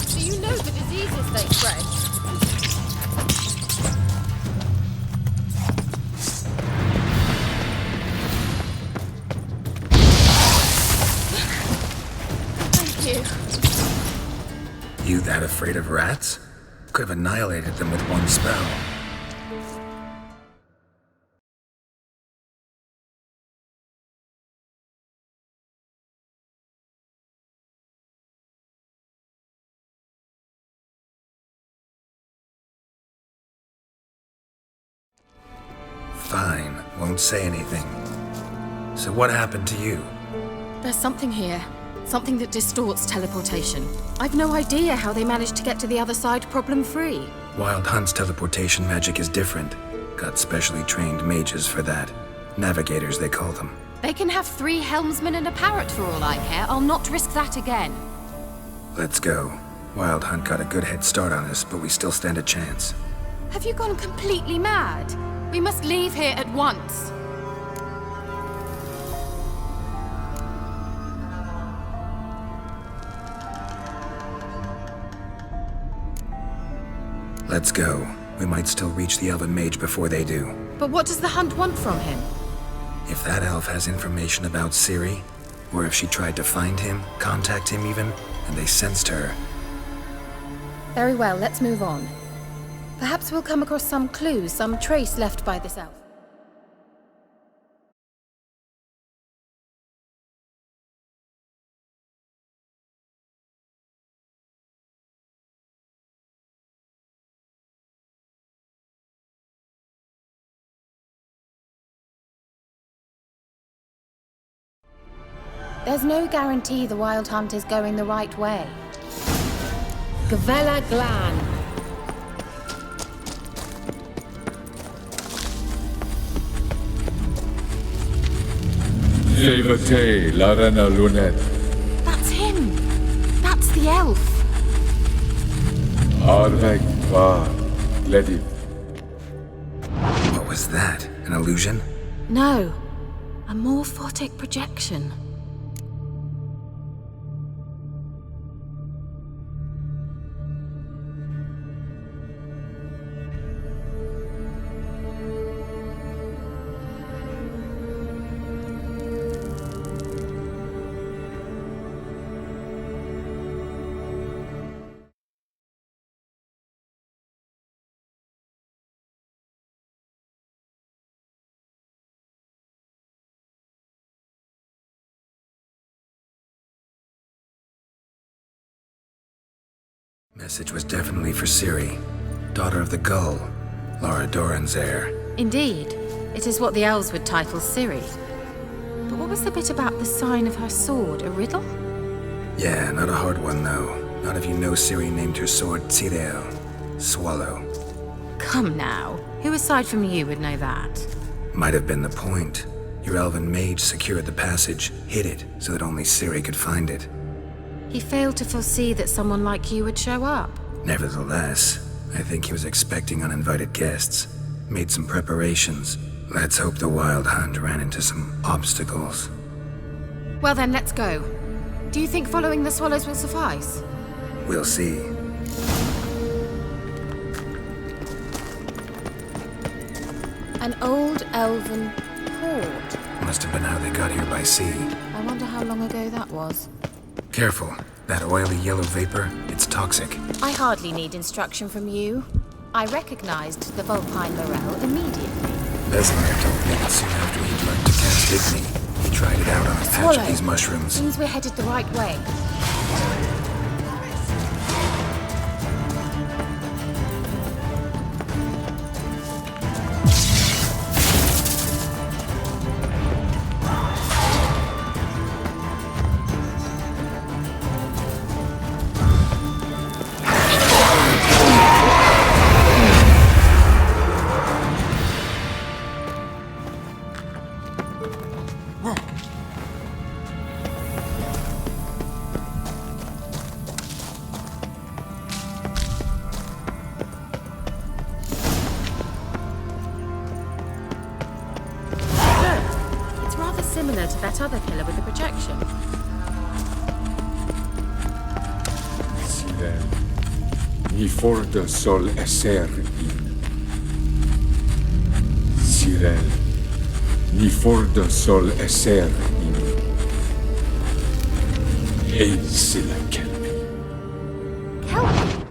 Do you know the diseases they spread? Thank you. You that afraid of rats? Could have annihilated them with one spell. Won't say anything. So what happened to you? There's something here. Something that distorts teleportation. I've no idea how they managed to get to the other side problem-free. Wild Hunt's teleportation magic is different. Got specially trained mages for that. Navigators, they call them. They can have 3 helmsmen and a parrot for all I care. I'll not risk that again. Let's go. Wild Hunt got a good head start on us, but we still stand a chance. Have you gone completely mad? We must leave here at once. Let's go. We might still reach the Elven Mage before they do. But what does the Hunt want from him? If that elf has information about Ciri, or if she tried to find him, contact him even, and they sensed her. Very well, let's move on. Perhaps we'll come across some clues, some trace left by this elf. There's no guarantee the Wild Hunt is going the right way. Gavella Glan. Levate, Larena Lunet. That's him! That's the elf! Arveg var, Ledith. What was that? An illusion? No. A morphotic projection. Message was definitely for Ciri, daughter of the Gull, Lara Doran's heir. Indeed. It is what the elves would title Ciri. But what was the bit about the sign of her sword? A riddle? Yeah, not a hard one though. Not if you know Ciri named her sword Tirel, Swallow. Come now. Who aside from you would know that? Might have been the point. Your elven mage secured the passage, hid it, so that only Ciri could find it. He failed to foresee that someone like you would show up. Nevertheless, I think he was expecting uninvited guests. Made some preparations. Let's hope the Wild Hunt ran into some obstacles. Well then, let's go. Do you think following the swallows will suffice? We'll see. An old elven port. Must have been how they got here by sea. I wonder how long ago that was. Careful. That oily yellow vapor, it's toxic. I hardly need instruction from you. I recognized the Vulpine Morel immediately. Besmar told me that soon after he'd learned to cast Igni, he tried it out on a patch of these mushrooms. Seems we're headed the right way. Similar to that other pillar with the projection. Sirel, ni forda sol esser in. Sirel, ni forda sol esser in. Ei silla kelpi. Kelpi?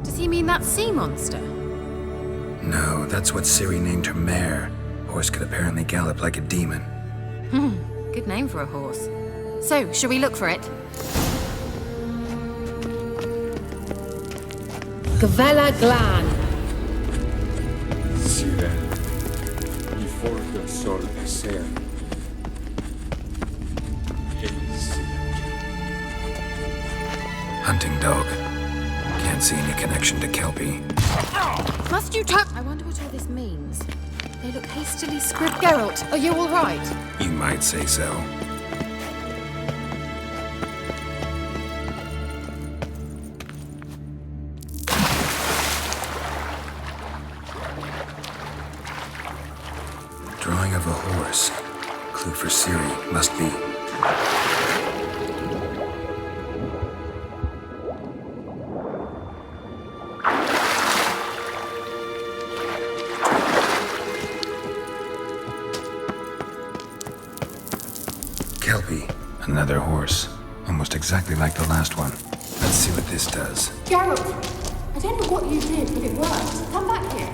Does he mean that sea monster? No, that's what Ciri named her mare. Horse could apparently gallop like a demon. Good name for a horse. So, shall we look for it? Gavella Glan. Sire, y forja sol eser. Hunting dog. Can't see any connection to Kelpie. Must you I wonder what all this means. They look hastily scribbled. Geralt, are you all right? You might say so. Drawing of a horse. Clue for Ciri must be. Kelpie. Another horse. Almost exactly like the last one. Let's see what this does. Geralt, I don't know what you did, but it worked. Come back here.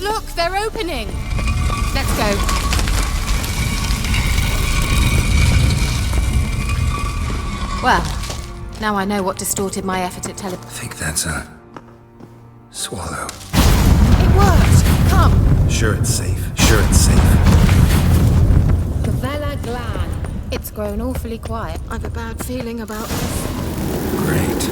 Look, they're opening. Let's go. Well, now I know what distorted my effort at I think that's a swallow. It worked. Come. Sure it's safe. Sure it's safe. Gavella Glan. It's grown awfully quiet. I've a bad feeling about this. Great.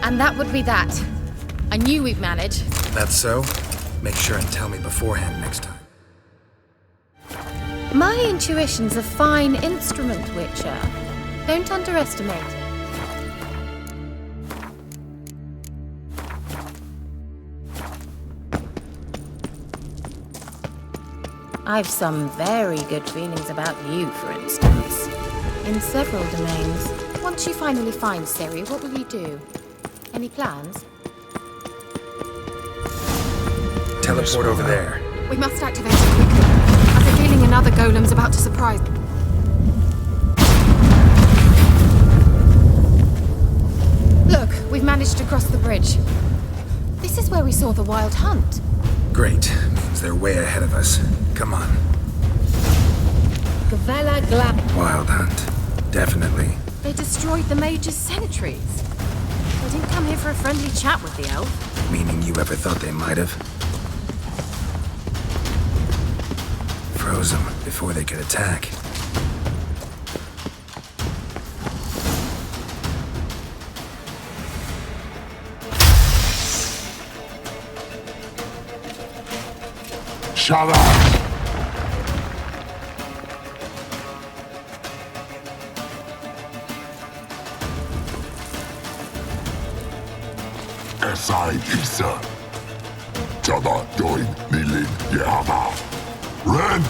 And that would be that. I knew we'd manage. That's so? Make sure and tell me beforehand next time. My intuition's a fine instrument, Witcher. Don't underestimate it. I've some very good feelings about you, for instance. In several domains. Once you finally find Ciri, what will you do? Any plans? Teleport over there. We must activate it quickly. I've a feeling another golem's about to surprise. Look, we've managed to cross the bridge. This is where we saw the Wild Hunt. Great. Means they're way ahead of us. Come on. Gavella Glan. Wild Hunt. Definitely. They destroyed the Mage's sentries. They didn't come here for a friendly chat with the elf. Meaning you ever thought they might have? Froze them before they could attack. each other! Esai Isa. Jada Doin Nilin Yehama. Ren!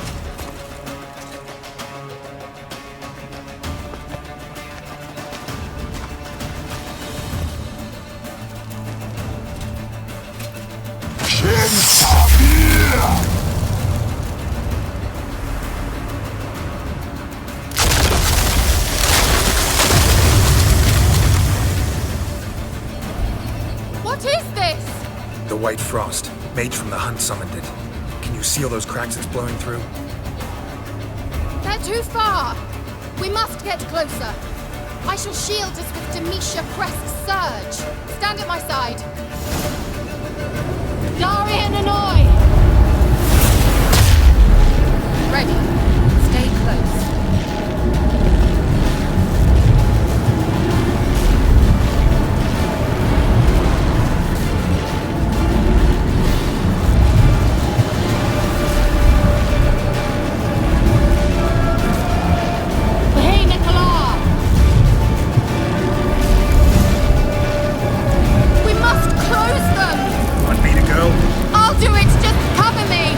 Shin Samir! What is this? The White Frost. Mage from the Hunt summoned it. Can you see all those cracks it's blowing through? They're too far. We must get closer. I shall shield us with Demetia Crest's surge. Stand at my side. Darian and Oi! Ready. Stay close. Hey, Nicola! We must close them! Want me to go? I'll do it! Just cover me!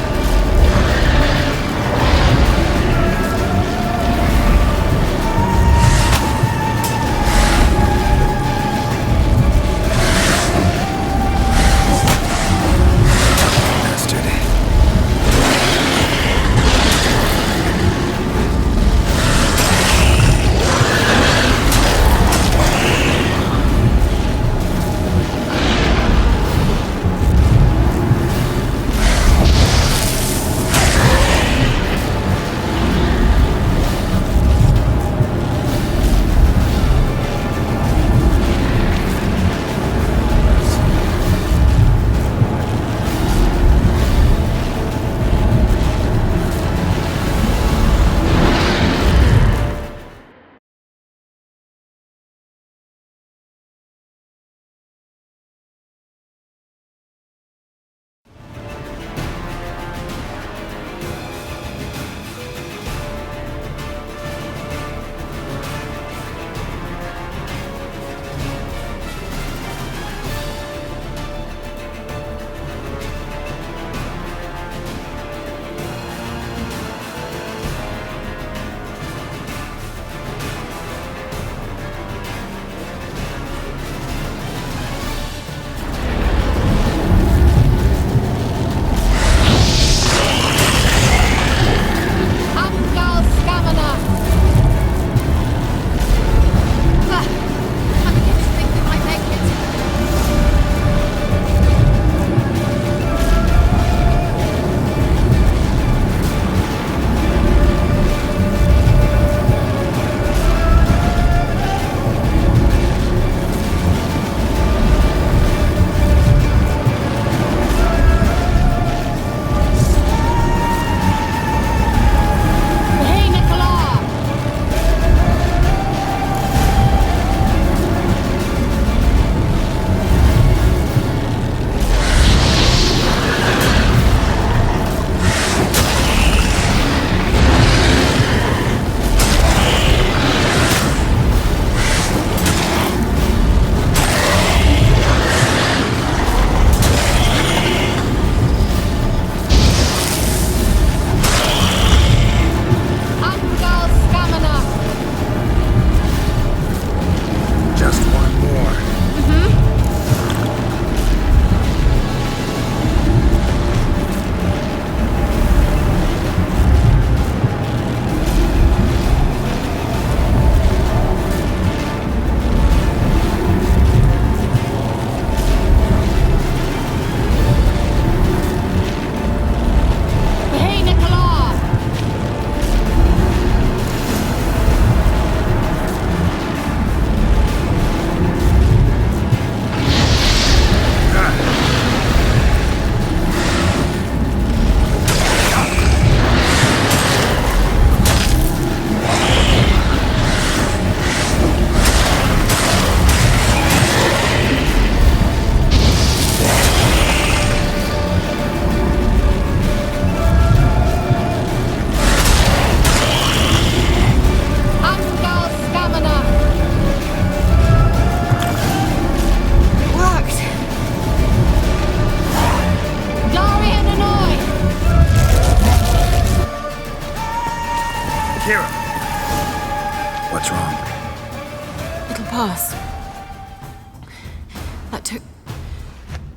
That took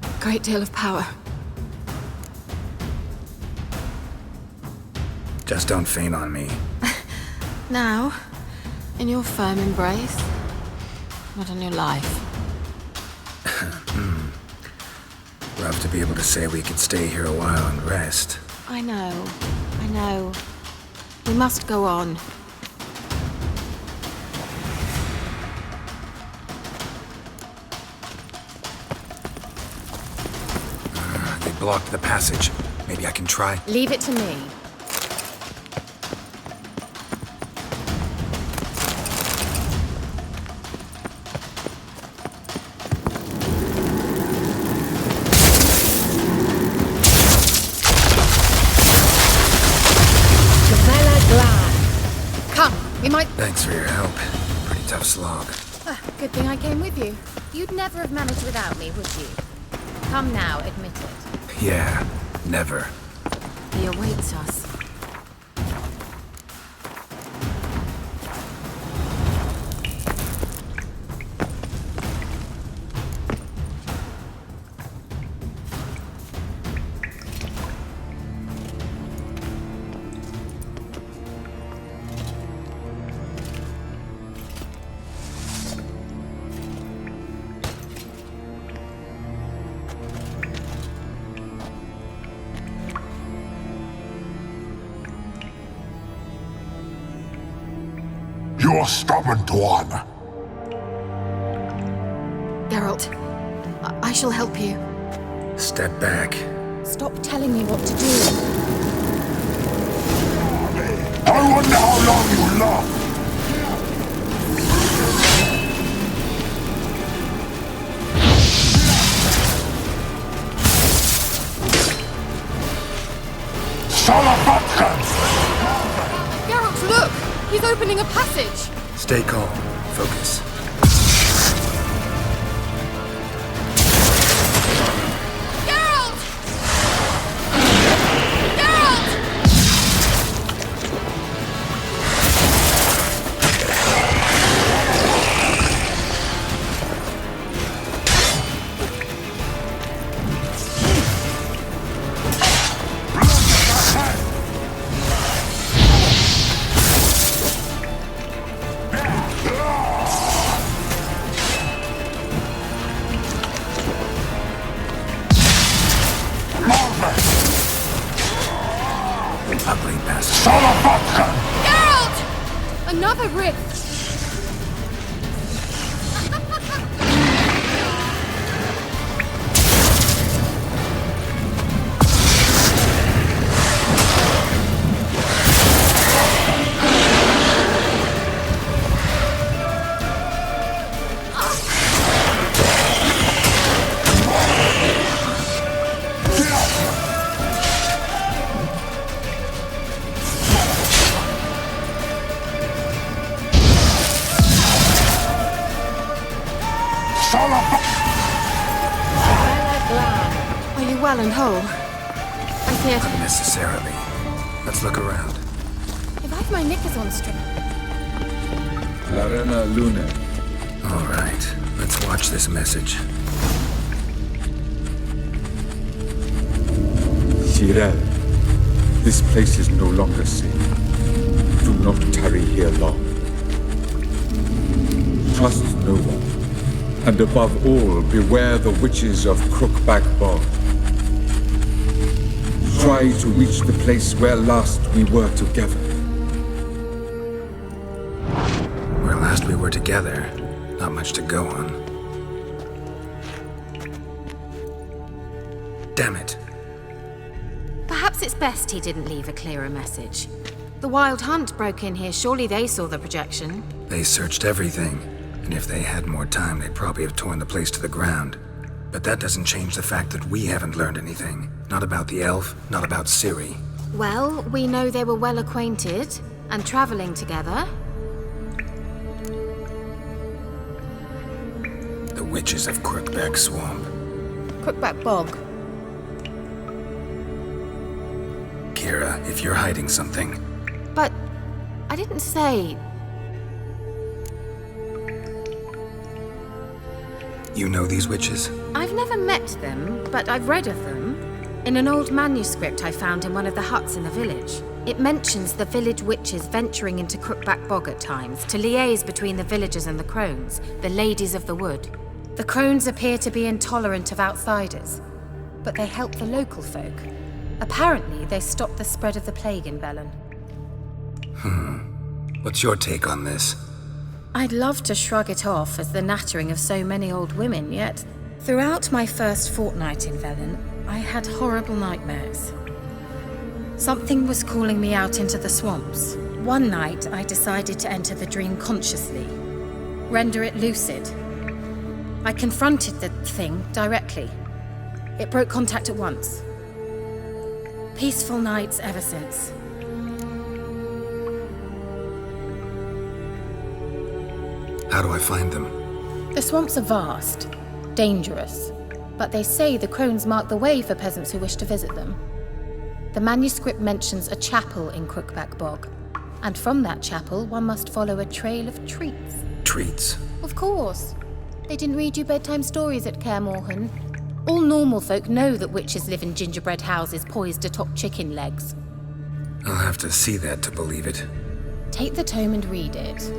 a great deal of power. Just don't faint on me. Now, in your firm embrace, not on your life. Rough to be able to say we could stay here a while and rest. I know. We must go on. They blocked the passage. Maybe I can try. Leave it to me. Thanks for your help. Pretty tough slog. Good thing I came with you. You'd never have managed without me, would you? Come now, admit it. Yeah, never. He awaits us. You're stubborn, Tuan. Geralt, I shall help you. Step back. Stop telling me what to do. I wonder how long you last. Geralt, look! He's opening a passage! Stay calm. Focus. Geralt! Geralt! Ugly bastard. Geralt! Another rift! Are you well and whole? I fear... Unnecessarily. Let's look around. If I've my knickers on straight. Larena Luna. All right, let's watch this message. Tyrell, this place is no longer safe. Do not tarry here long. Trust no one. And above all, beware the witches of Crookback Bog. Try to reach the place where last we were together. Where last we were together, not much to go on. Damn it. Perhaps it's best he didn't leave a clearer message. The Wild Hunt broke in here. Surely they saw the projection. They searched everything, and if they had more time, they'd probably have torn the place to the ground. But that doesn't change the fact that we haven't learned anything. Not about the elf, not about Ciri. Well, we know they were well acquainted and traveling together. The witches of Crookback Swamp. Crookback Bog. Kira, if you're hiding something... But I didn't say... You know these witches? I've never met them, but I've read of them. In an old manuscript I found in one of the huts in the village, it mentions the village witches venturing into Crookback Bog at times to liaise between the villagers and the crones, the ladies of the wood. The crones appear to be intolerant of outsiders, but they help the local folk. Apparently, they stopped the spread of the plague in Velen. What's your take on this? I'd love to shrug it off as the nattering of so many old women, yet throughout my first fortnight in Velen, I had horrible nightmares. Something was calling me out into the swamps. One night, I decided to enter the dream consciously, render it lucid. I confronted the thing directly. It broke contact at once. Peaceful nights ever since. How do I find them? The swamps are vast, dangerous, but they say the crones mark the way for peasants who wish to visit them. The manuscript mentions a chapel in Crookback Bog, and from that chapel one must follow a trail of treats. Treats? Of course. They didn't read you bedtime stories at Kaer Morhen. All normal folk know that witches live in gingerbread houses poised atop chicken legs. I'll have to see that to believe it. Take the tome and read it.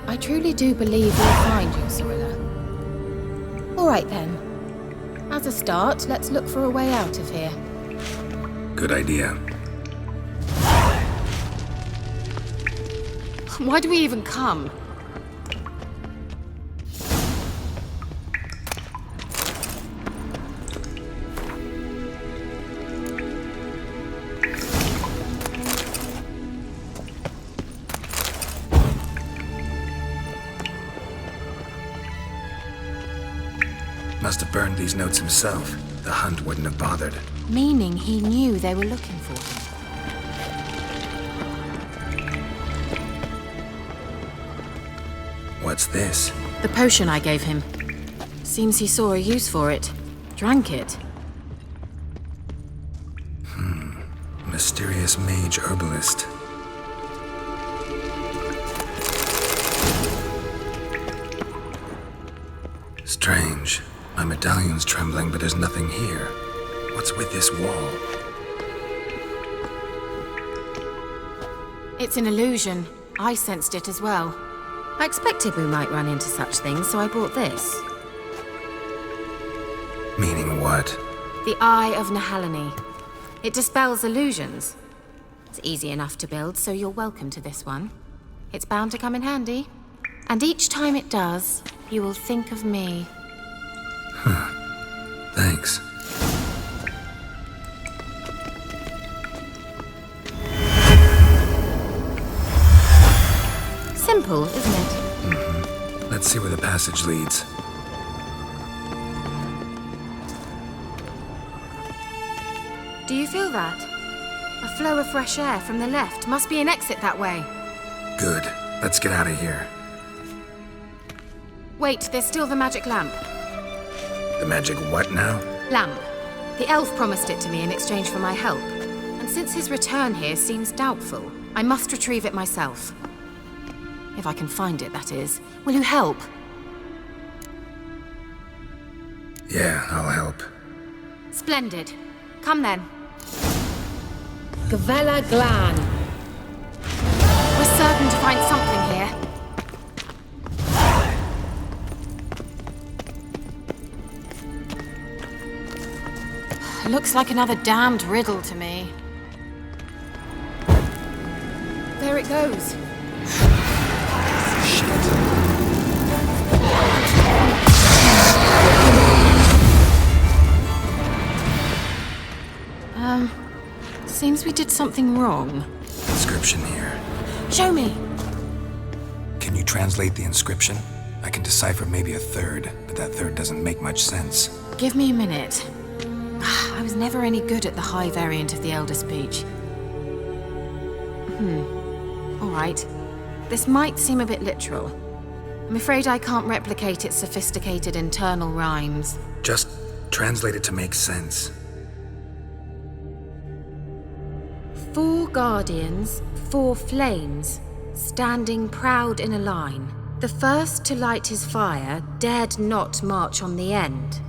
I truly do believe you'll find your Cyrilla. All right then. As a start, let's look for a way out of here. Good idea. Why do we even come? Must have burned these notes himself. The hunt wouldn't have bothered. Meaning he knew they were looking for him. What's this? The potion I gave him. Seems he saw a use for it. Drank it. Mysterious mage herbalist. Strange. My medallion's trembling, but there's nothing here. What's with this wall? It's an illusion. I sensed it as well. I expected we might run into such things, so I brought this. Meaning what? The Eye of Nehaleni. It dispels illusions. It's easy enough to build, so you're welcome to this one. It's bound to come in handy. And each time it does, you will think of me. Thanks. Simple, isn't it? Let's see where the passage leads. Do you feel that? A flow of fresh air from the left. Must be an exit that way. Good. Let's get out of here. Wait, there's still the magic lamp. The magic what now? Lamp. The elf promised it to me in exchange for my help. And since his return here seems doubtful, I must retrieve it myself. If I can find it, that is. Will you help? Yeah, I'll help. Splendid. Come then. Gavella Glan. We're certain to find something here. Looks like another damned riddle to me. There it goes. Seems we did something wrong. Inscription here. Show me. Can you translate the inscription? I can decipher maybe a third, but that third doesn't make much sense. Give me a minute. I was never any good at the high variant of the Elder Speech. All right. This might seem a bit literal. I'm afraid I can't replicate its sophisticated internal rhymes. Just translate it to make sense. 4 guardians, 4 flames, standing proud in a line. The first to light his fire dared not march on the end.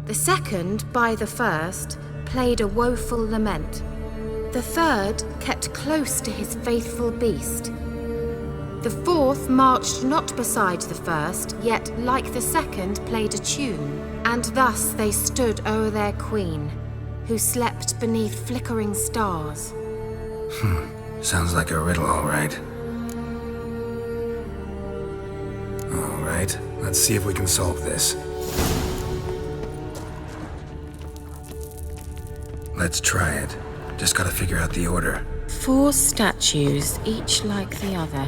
The second, by the first, played a woeful lament. The third kept close to his faithful beast. The fourth marched not beside the first, yet, like the second, played a tune. And thus they stood o'er their queen, who slept beneath flickering stars. Sounds like a riddle, all right. All right, let's see if we can solve this. Let's try it. Just gotta figure out the order. 4 statues, each like the other.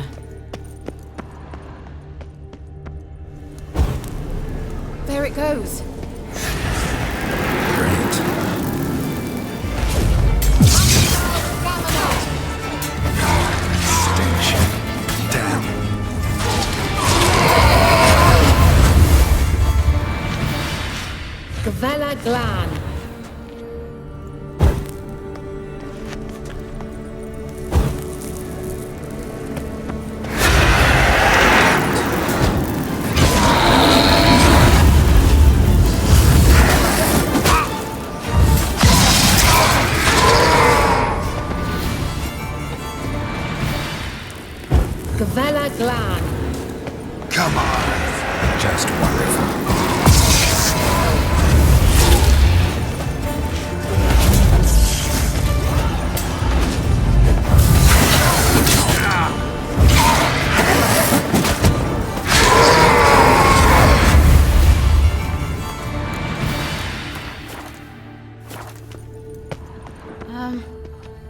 There it goes. Gavella Glan. Gavella Glan. Come on. Just wonderful.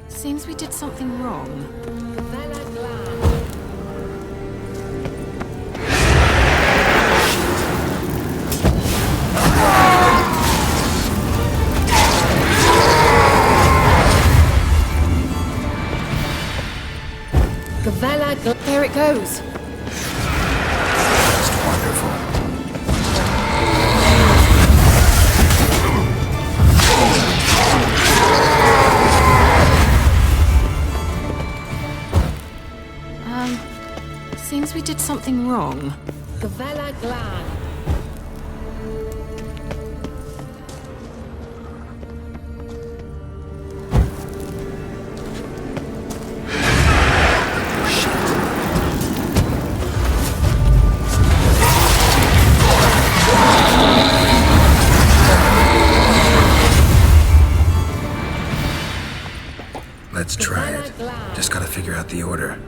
Seems we did something wrong. There it goes. Just wonderful. Seems we did something wrong. Gavella Glan. Let's try it. Just gotta figure out the order.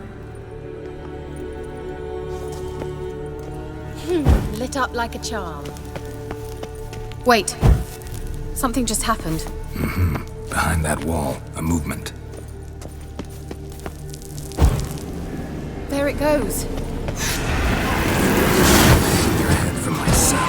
Lit up like a charm. Wait. Something just happened. Behind that wall, a movement. There it goes. Your head from my cell.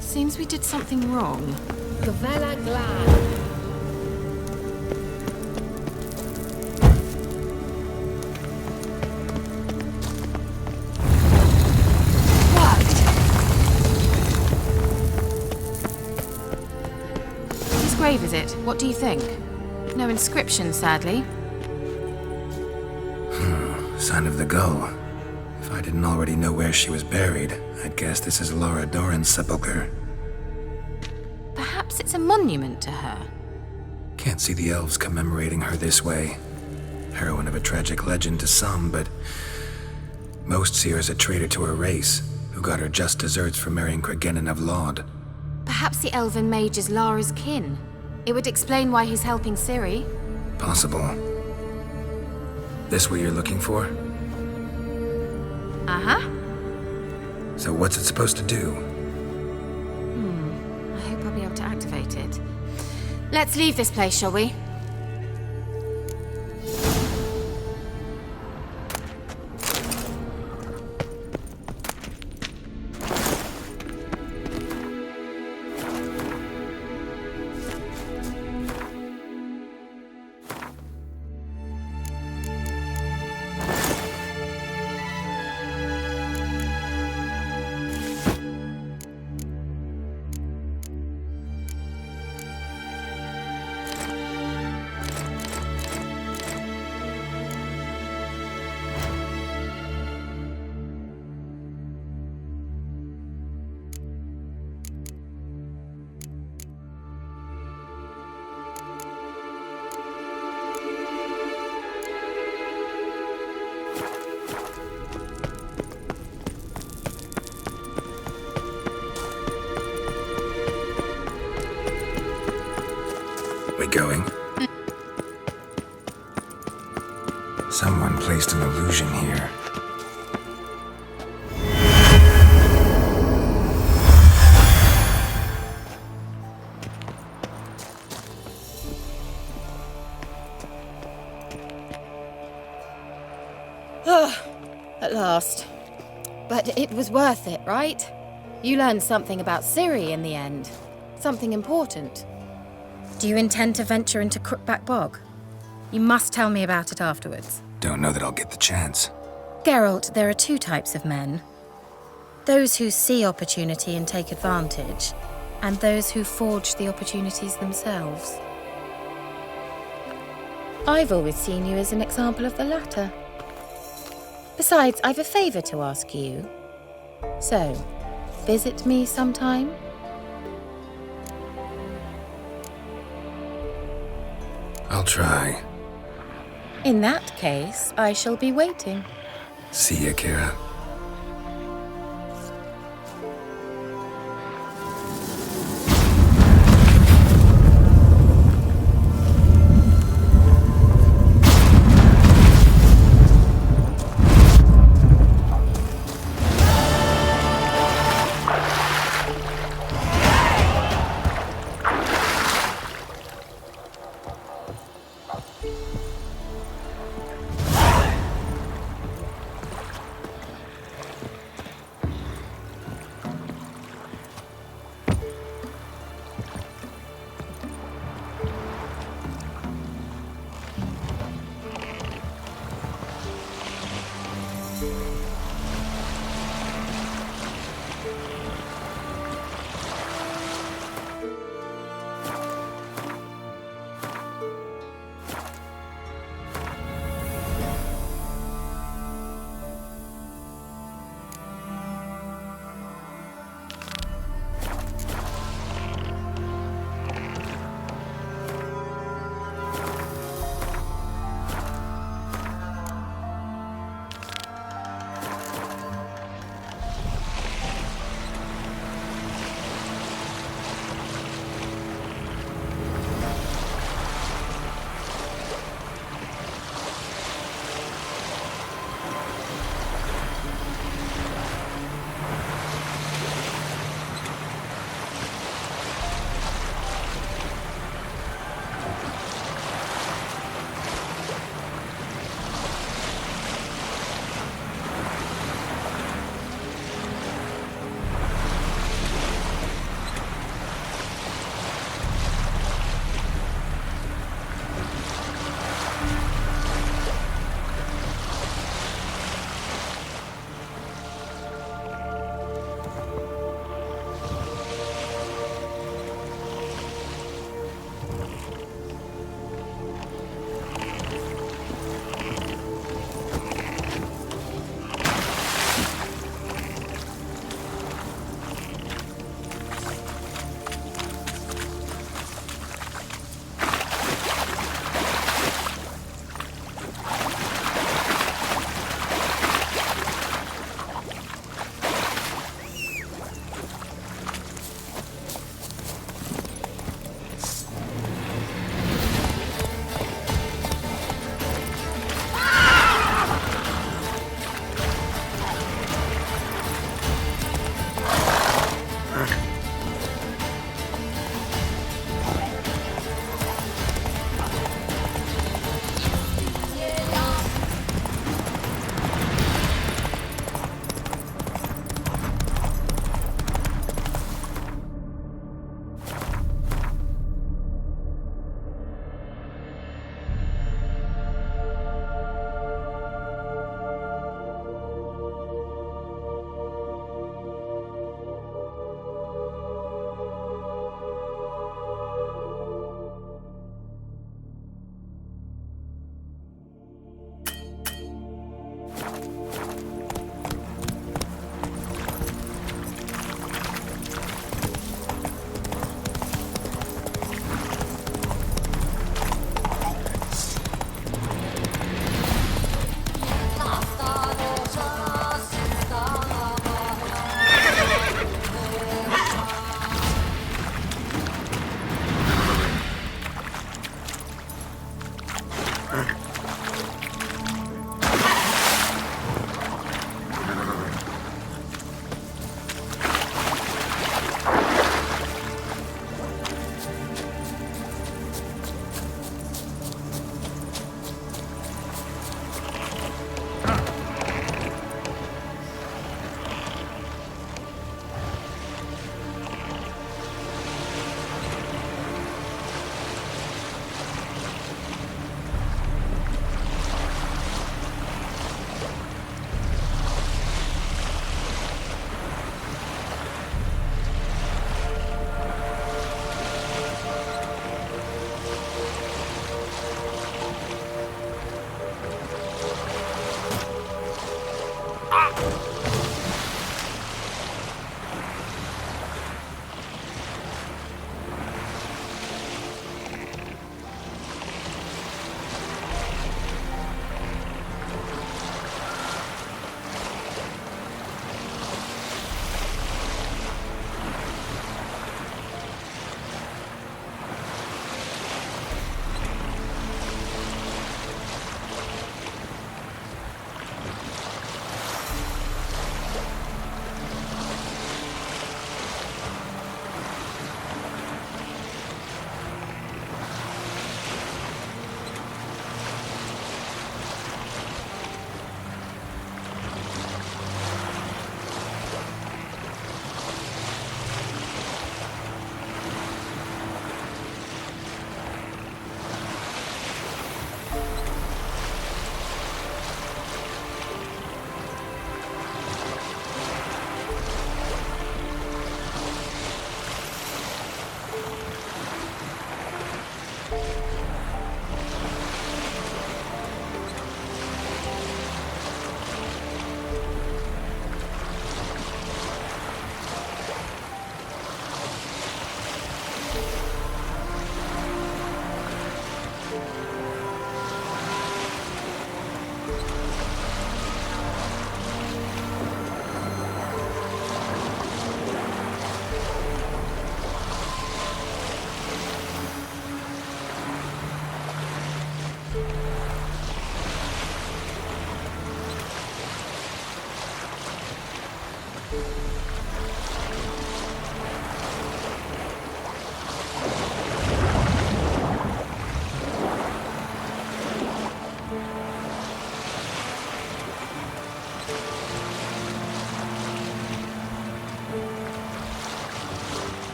Seems we did something wrong. Gavella Glan. His grave, is it? What do you think? No inscription, sadly. Sign of the gull. If I didn't already know where she was buried, I'd guess this is Laura Doran's sepulchre. Perhaps it's a monument to her. Can't see the elves commemorating her this way. Heroine of a tragic legend to some, but most see her as a traitor to her race, who got her just deserts for marrying Cregennan of Laud. Perhaps the elven mage is Lara's kin. It would explain why he's helping Ciri. Possible. This what you're looking for? Uh-huh. So what's it supposed to do? I hope I'll be able to activate it. Let's leave this place, shall we? We going? Someone placed an illusion here. At last. But it was worth it, right? You learned something about Ciri in the end. Something important. Do you intend to venture into Crookback Bog? You must tell me about it afterwards. Don't know that I'll get the chance. Geralt, there are two types of men. Those who see opportunity and take advantage, and those who forge the opportunities themselves. I've always seen you as an example of the latter. Besides, I've a favor to ask you. So, visit me sometime? I'll try. In that case, I shall be waiting. See ya, Kira.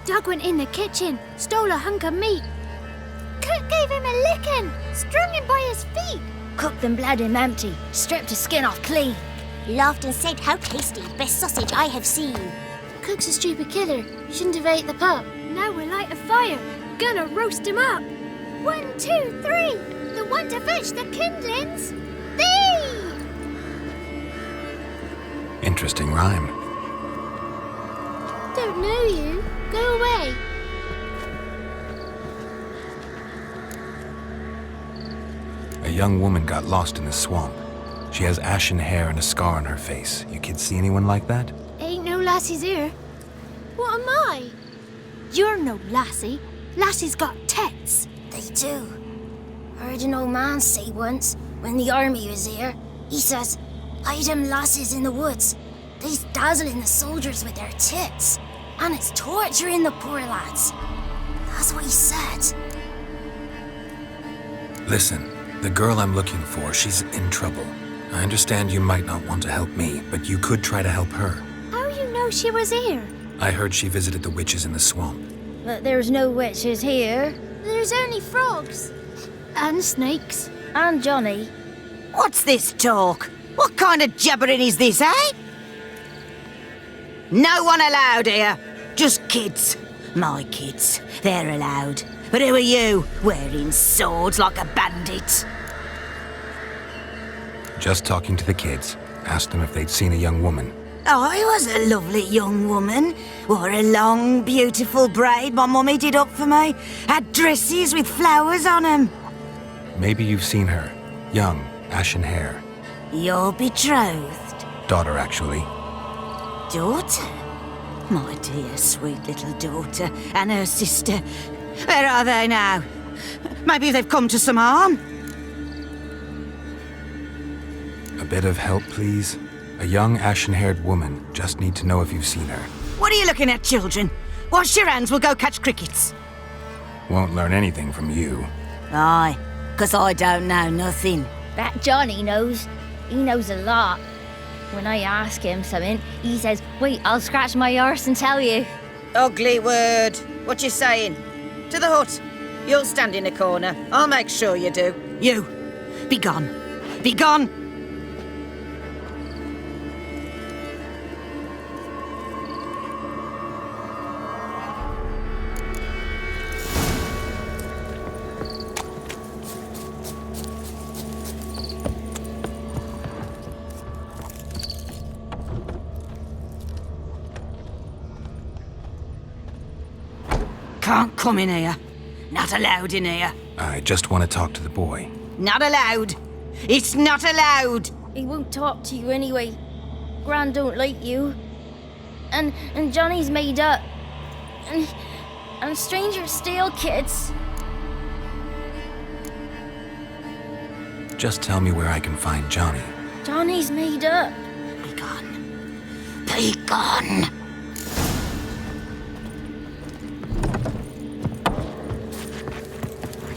Doug went in the kitchen, stole a hunk of meat. Cook gave him a licking, strung him by his feet. Cooked and bled him empty, stripped his skin off clean. Laughed and said, "How tasty, best sausage I have seen." Cook's a stupid killer, shouldn't have ate the pup. Now we'll light a fire, gonna roast him up. 1, 2, 3, the one to fetch the kindlings. Thee! Interesting rhyme. Don't know you. Go away. A young woman got lost in the swamp. She has ashen hair and a scar on her face. You kids see anyone like that? Ain't no lassies here. What am I? You're no lassie. Lassies got tets. They do. Heard an old man say once, when the army was here, he says, "Hide them lassies in the woods. They's dazzling the soldiers with their tits. And it's torturing the poor lads." That's what he said. Listen, the girl I'm looking for, she's in trouble. I understand you might not want to help me, but you could try to help her. How you know she was here? I heard she visited the witches in the swamp. But there's no witches here. There's only frogs. And snakes. And Johnny. What's this talk? What kind of jabbering is this, eh? No one allowed here. Just kids. My kids. They're allowed. But who are you, wearing swords like a bandit? Just talking to the kids. Asked them if they'd seen a young woman. I was a lovely young woman. Wore a long, beautiful braid my mummy did up for me. Had dresses with flowers on them. Maybe you've seen her. Young, ashen hair. Your betrothed? Daughter, actually. Daughter? My dear, sweet little daughter and her sister. Where are they now? Maybe they've come to some harm. A bit of help, please? A young, ashen-haired woman. Just need to know if you've seen her. What are you looking at, children? Wash your hands, we'll go catch crickets. Won't learn anything from you. Aye, 'cause I don't know nothing. That Johnny knows. He knows a lot. When I ask him something, he says, "Wait, I'll scratch my arse and tell you." Ugly word. What you saying? To the hut. You'll stand in a corner. I'll make sure you do. You, be gone. Be gone! can't come in here. Not allowed in here. I just want to talk to the boy. Not allowed. It's not allowed. He won't talk to you anyway. Gran don't like you. And Johnny's made up. And strangers steal kids. Just tell me where I can find Johnny. Johnny's made up. Be gone. Be gone.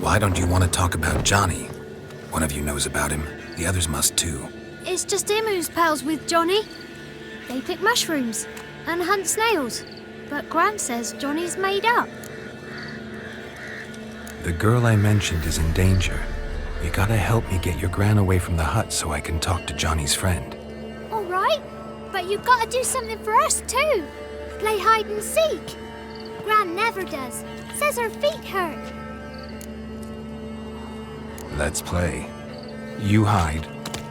Why don't you want to talk about Johnny? One of you knows about him. The others must too. It's just him who's pals with Johnny. They pick mushrooms and hunt snails. But Gran says Johnny's made up. The girl I mentioned is in danger. You gotta help me get your gran away from the hut so I can talk to Johnny's friend. All right, but you've got to do something for us too. Play hide and seek. Gran never does. Says her feet hurt. Let's play. You hide,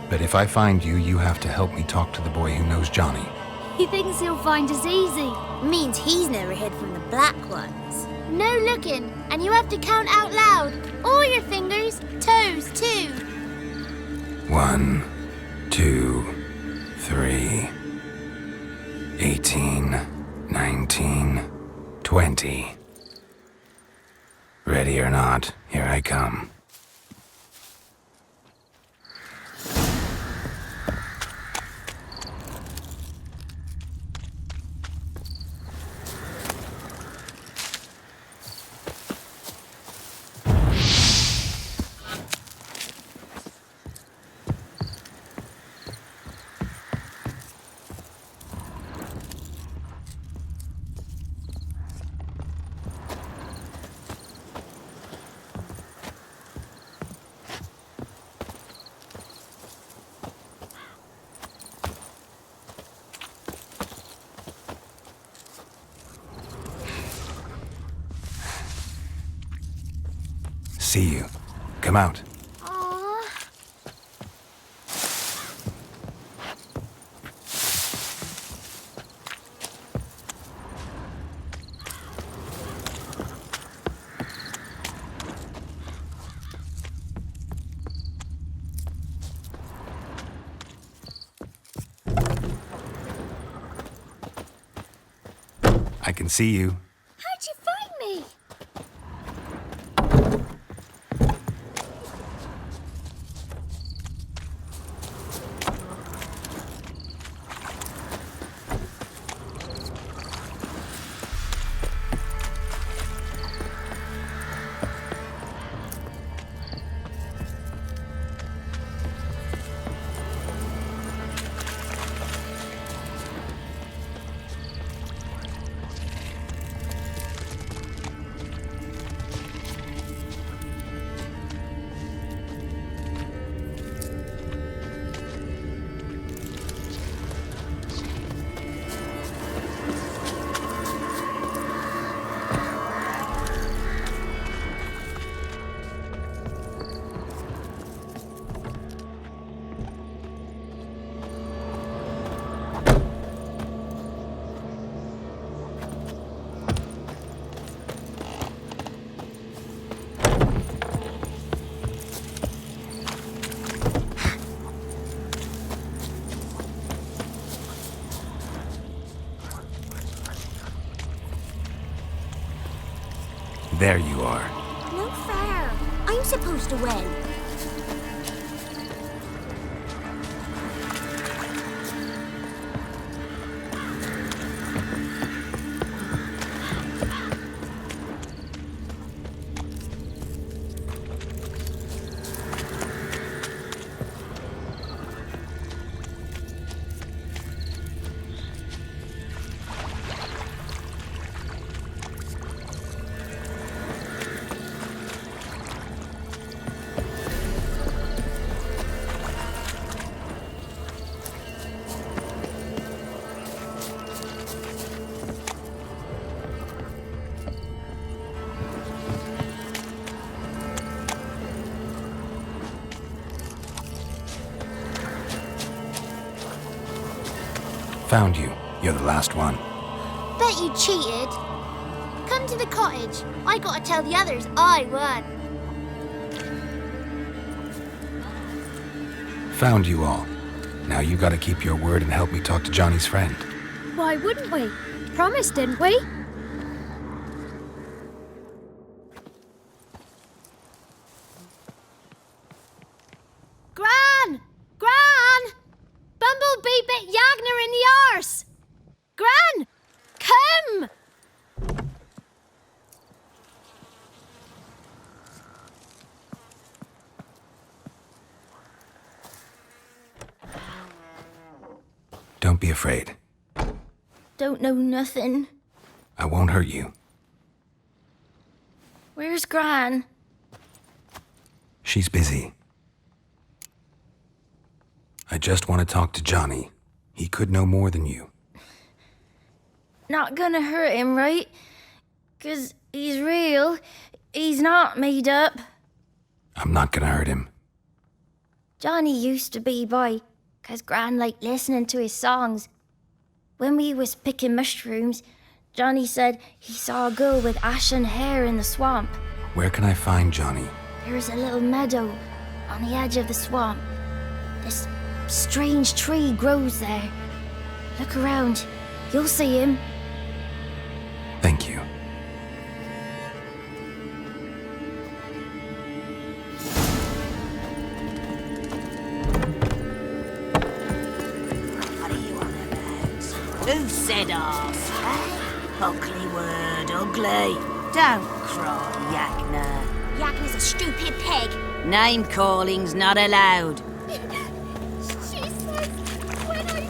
but if I find you, you have to help me talk to the boy who knows Johnny. He thinks he'll find us easy. Means he's never hid from the black ones. No looking, and you have to count out loud. All your fingers, toes too. 1, 2, 3, 18, 19, 20. Ready or not, here I come. See you. Come out. I can see you. How'd you find me? There you are. No fair. I'm supposed to win. Found you. You're the last one. Bet you cheated. Come to the cottage. I gotta tell the others I won. Found you all. Now you gotta keep your word and help me talk to Johnny's friend. Why wouldn't we? Promised, didn't we? Gran! Gran! Bumblebee bit Yagner in the arse! Gran! Come! Don't be afraid. Don't know nothing. I won't hurt you. Where's Gran? She's busy. I just want to talk to Johnny. He could know more than you. Not gonna hurt him, right? 'Cause he's real. He's not made up. I'm not gonna hurt him. Johnny used to be by, 'cause Gran liked listening to his songs. When we was picking mushrooms, Johnny said he saw a girl with ashen hair in the swamp. Where can I find Johnny? There's a little meadow on the edge of the swamp. This strange tree grows there. Look around. You'll see him. Thank you. Who said arse, eh? Ugly word, ugly. Don't cry, Yagner. Yagner's a stupid pig. Name calling's not allowed. She says when I fall asleep.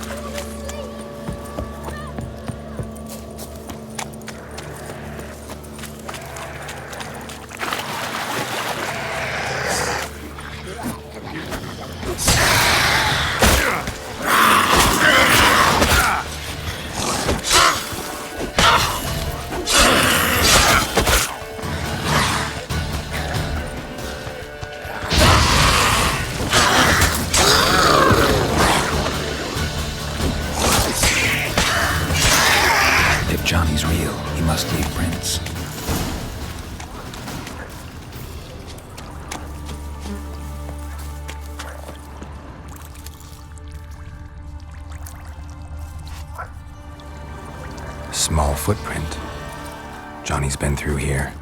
If Johnny's real, he must leave prints. Small footprint. Johnny's been through here.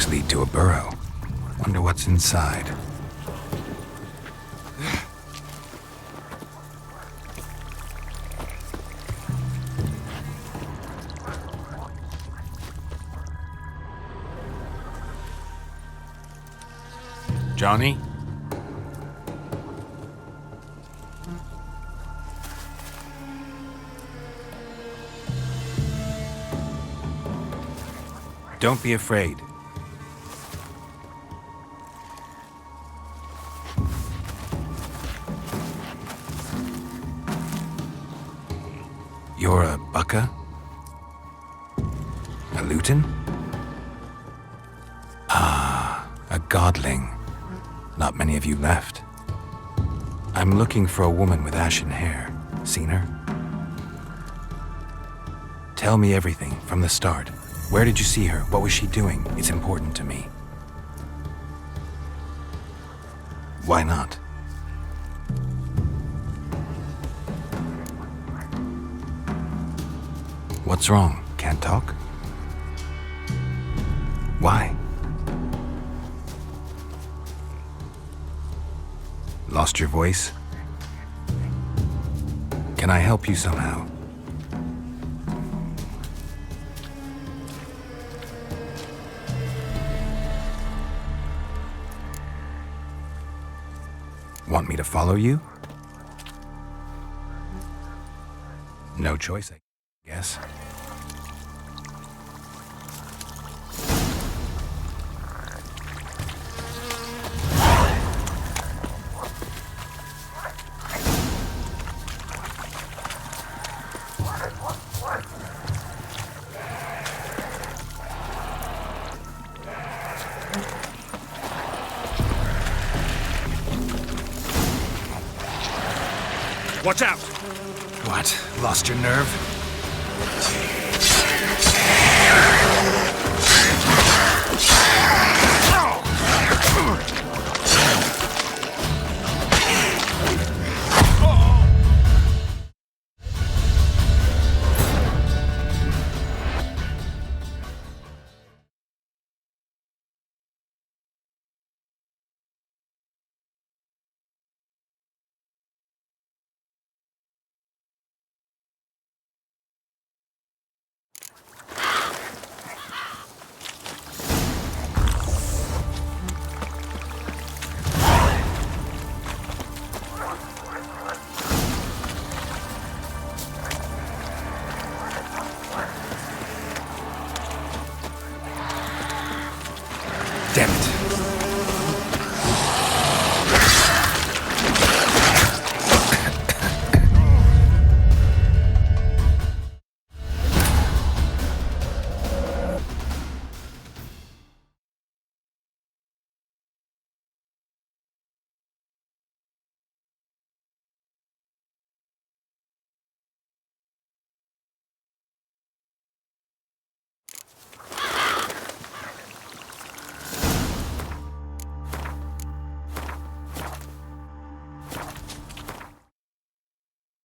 lead to a burrow. Wonder what's inside. Johnny? Don't be afraid. You're a Bukka? A Luton? Ah, a godling. Not many of you left. I'm looking for a woman with ashen hair. Seen her? Tell me everything from the start. Where did you see her? What was she doing? It's important to me. Why not? What's wrong? Can't talk? Why? Lost your voice? Can I help you somehow? Want me to follow you? No choice, I guess. Watch out! What? Lost your nerve?